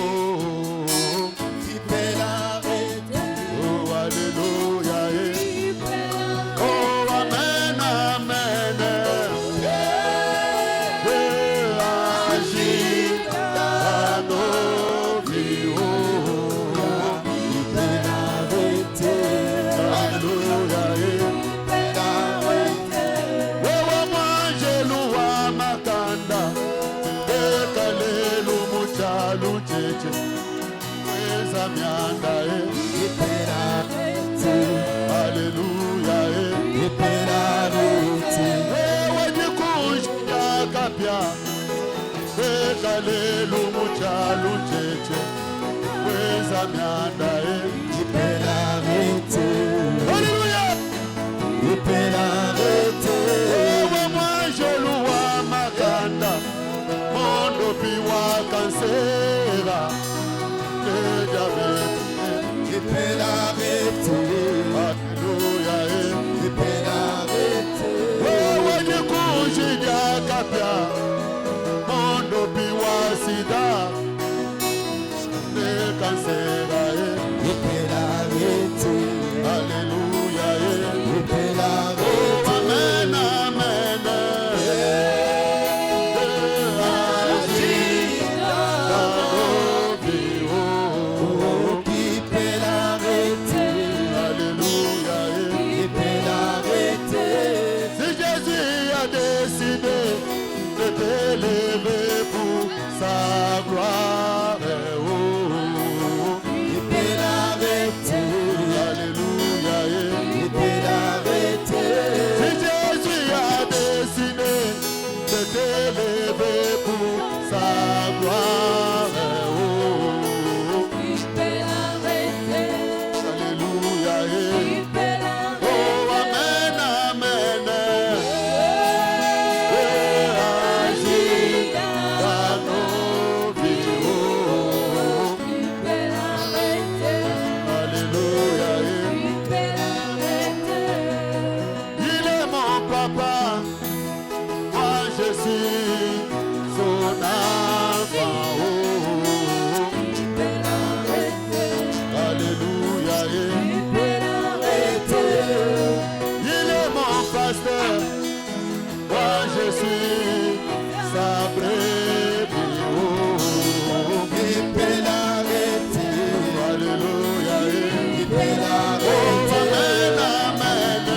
D: Qui peut l'arrêter?
C: oh, alléluia. Oh, amen, amen.
D: ipelarete
C: ewedikunjyakapya wekalelu muchalu cheche weza myanda
D: ipelarete
C: Haleluya
D: ipelarete
C: ewe mwanjolu wa makanda mondo piwa kansera ejabete
D: ipelarete
C: Haleluya
D: ipelarete
C: wewe dikunjyakapya mondo piwa sida kansera
D: ipelarete
C: Haleluya
D: ipelarete
C: Amen, amen.
D: ipelarete
C: Alléluia.
D: ipelarete
C: Si Jésus a décidé de t'élever pour sa gloire,
D: ipelarete
C: Alléluia.
D: ipelarete
C: Si Jésus a décidé de t'élever pour sa gloire, Alléluia. Oh, amen, amen. Agis dans nos vies, oh. Alléluia. Il est mon papa, moi je suis son enfant, oh. Alléluia. Il est mon pasteur, moi je suis sa brebis, oh.
D: ipelarete
C: Alléluia. Oh,
D: ipelarete
C: amen, amen.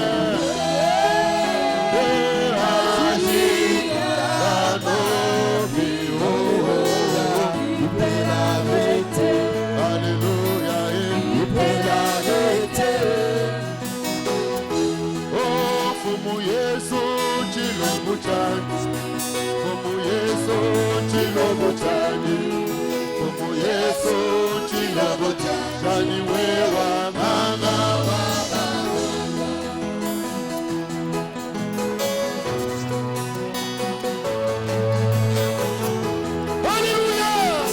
C: Agis dans nos vies, oh.
D: ipelarete
C: Alléluia.
D: ipelarete
C: Oh, fumu Yesu chilombo chani, fumu Yesu chilombo chani, fumu Yesu chilombo chani wewa mama wa Hallelujah!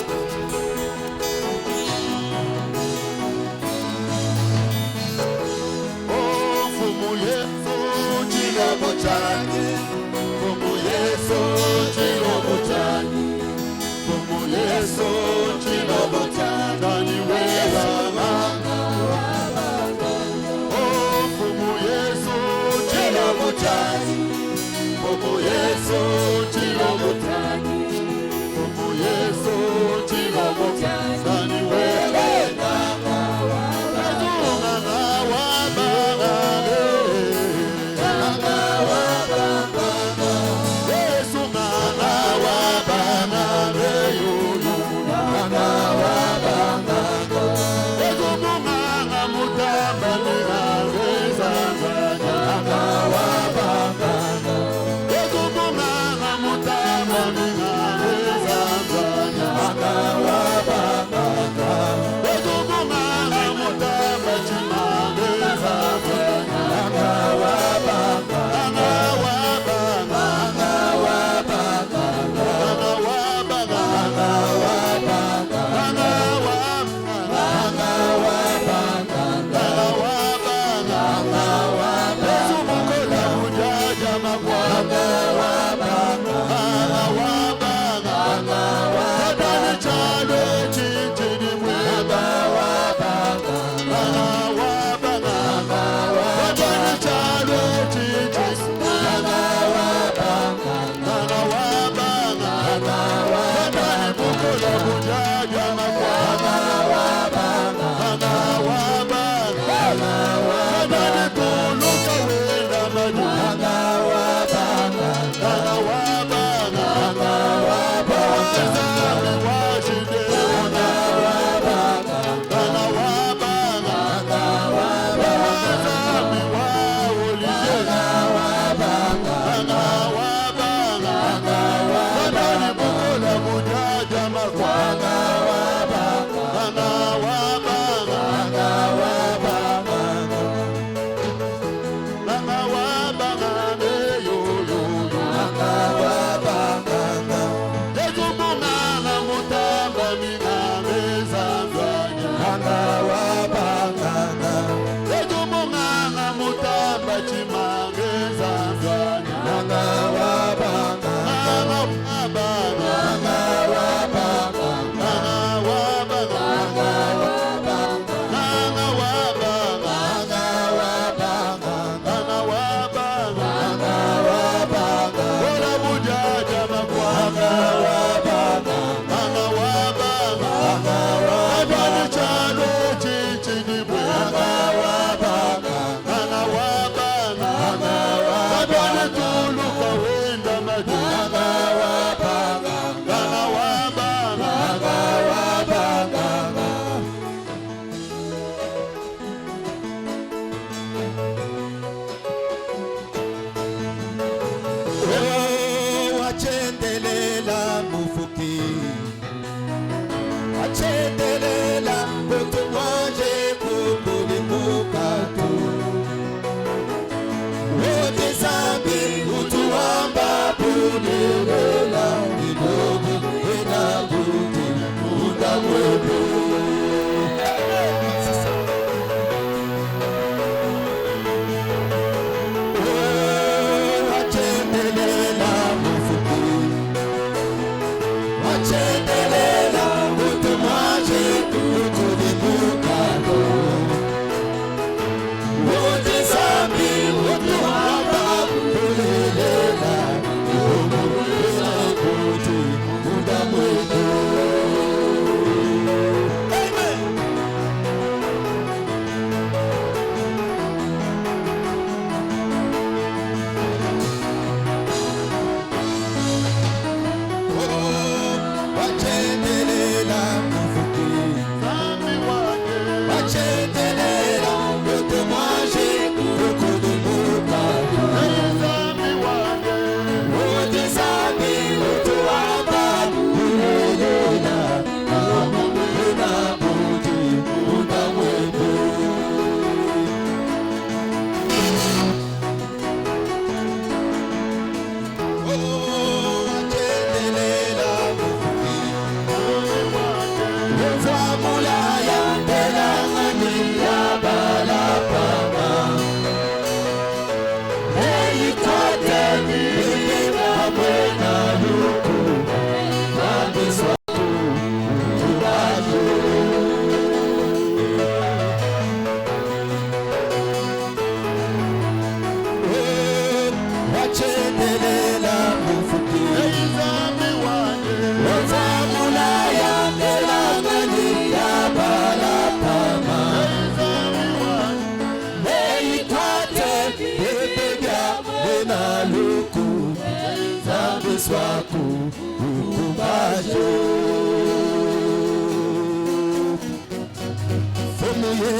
C: Oh, fumu Yesu chilombo chani, fumu Yesu chilombo chani, fumu Yesu chilombo chani wewa mama. Oh, fumu Yesu chilombo chani, fumu Yesu chilombo chani, fumu Yesu chilombo chani wewa mama. Yesu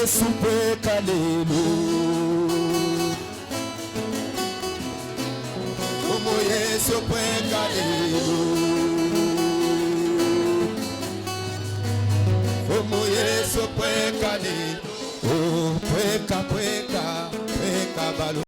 D: Yesu peka lelo Como Yesu peka lelo Como Yesu peka lelo Oh peka peka peka balu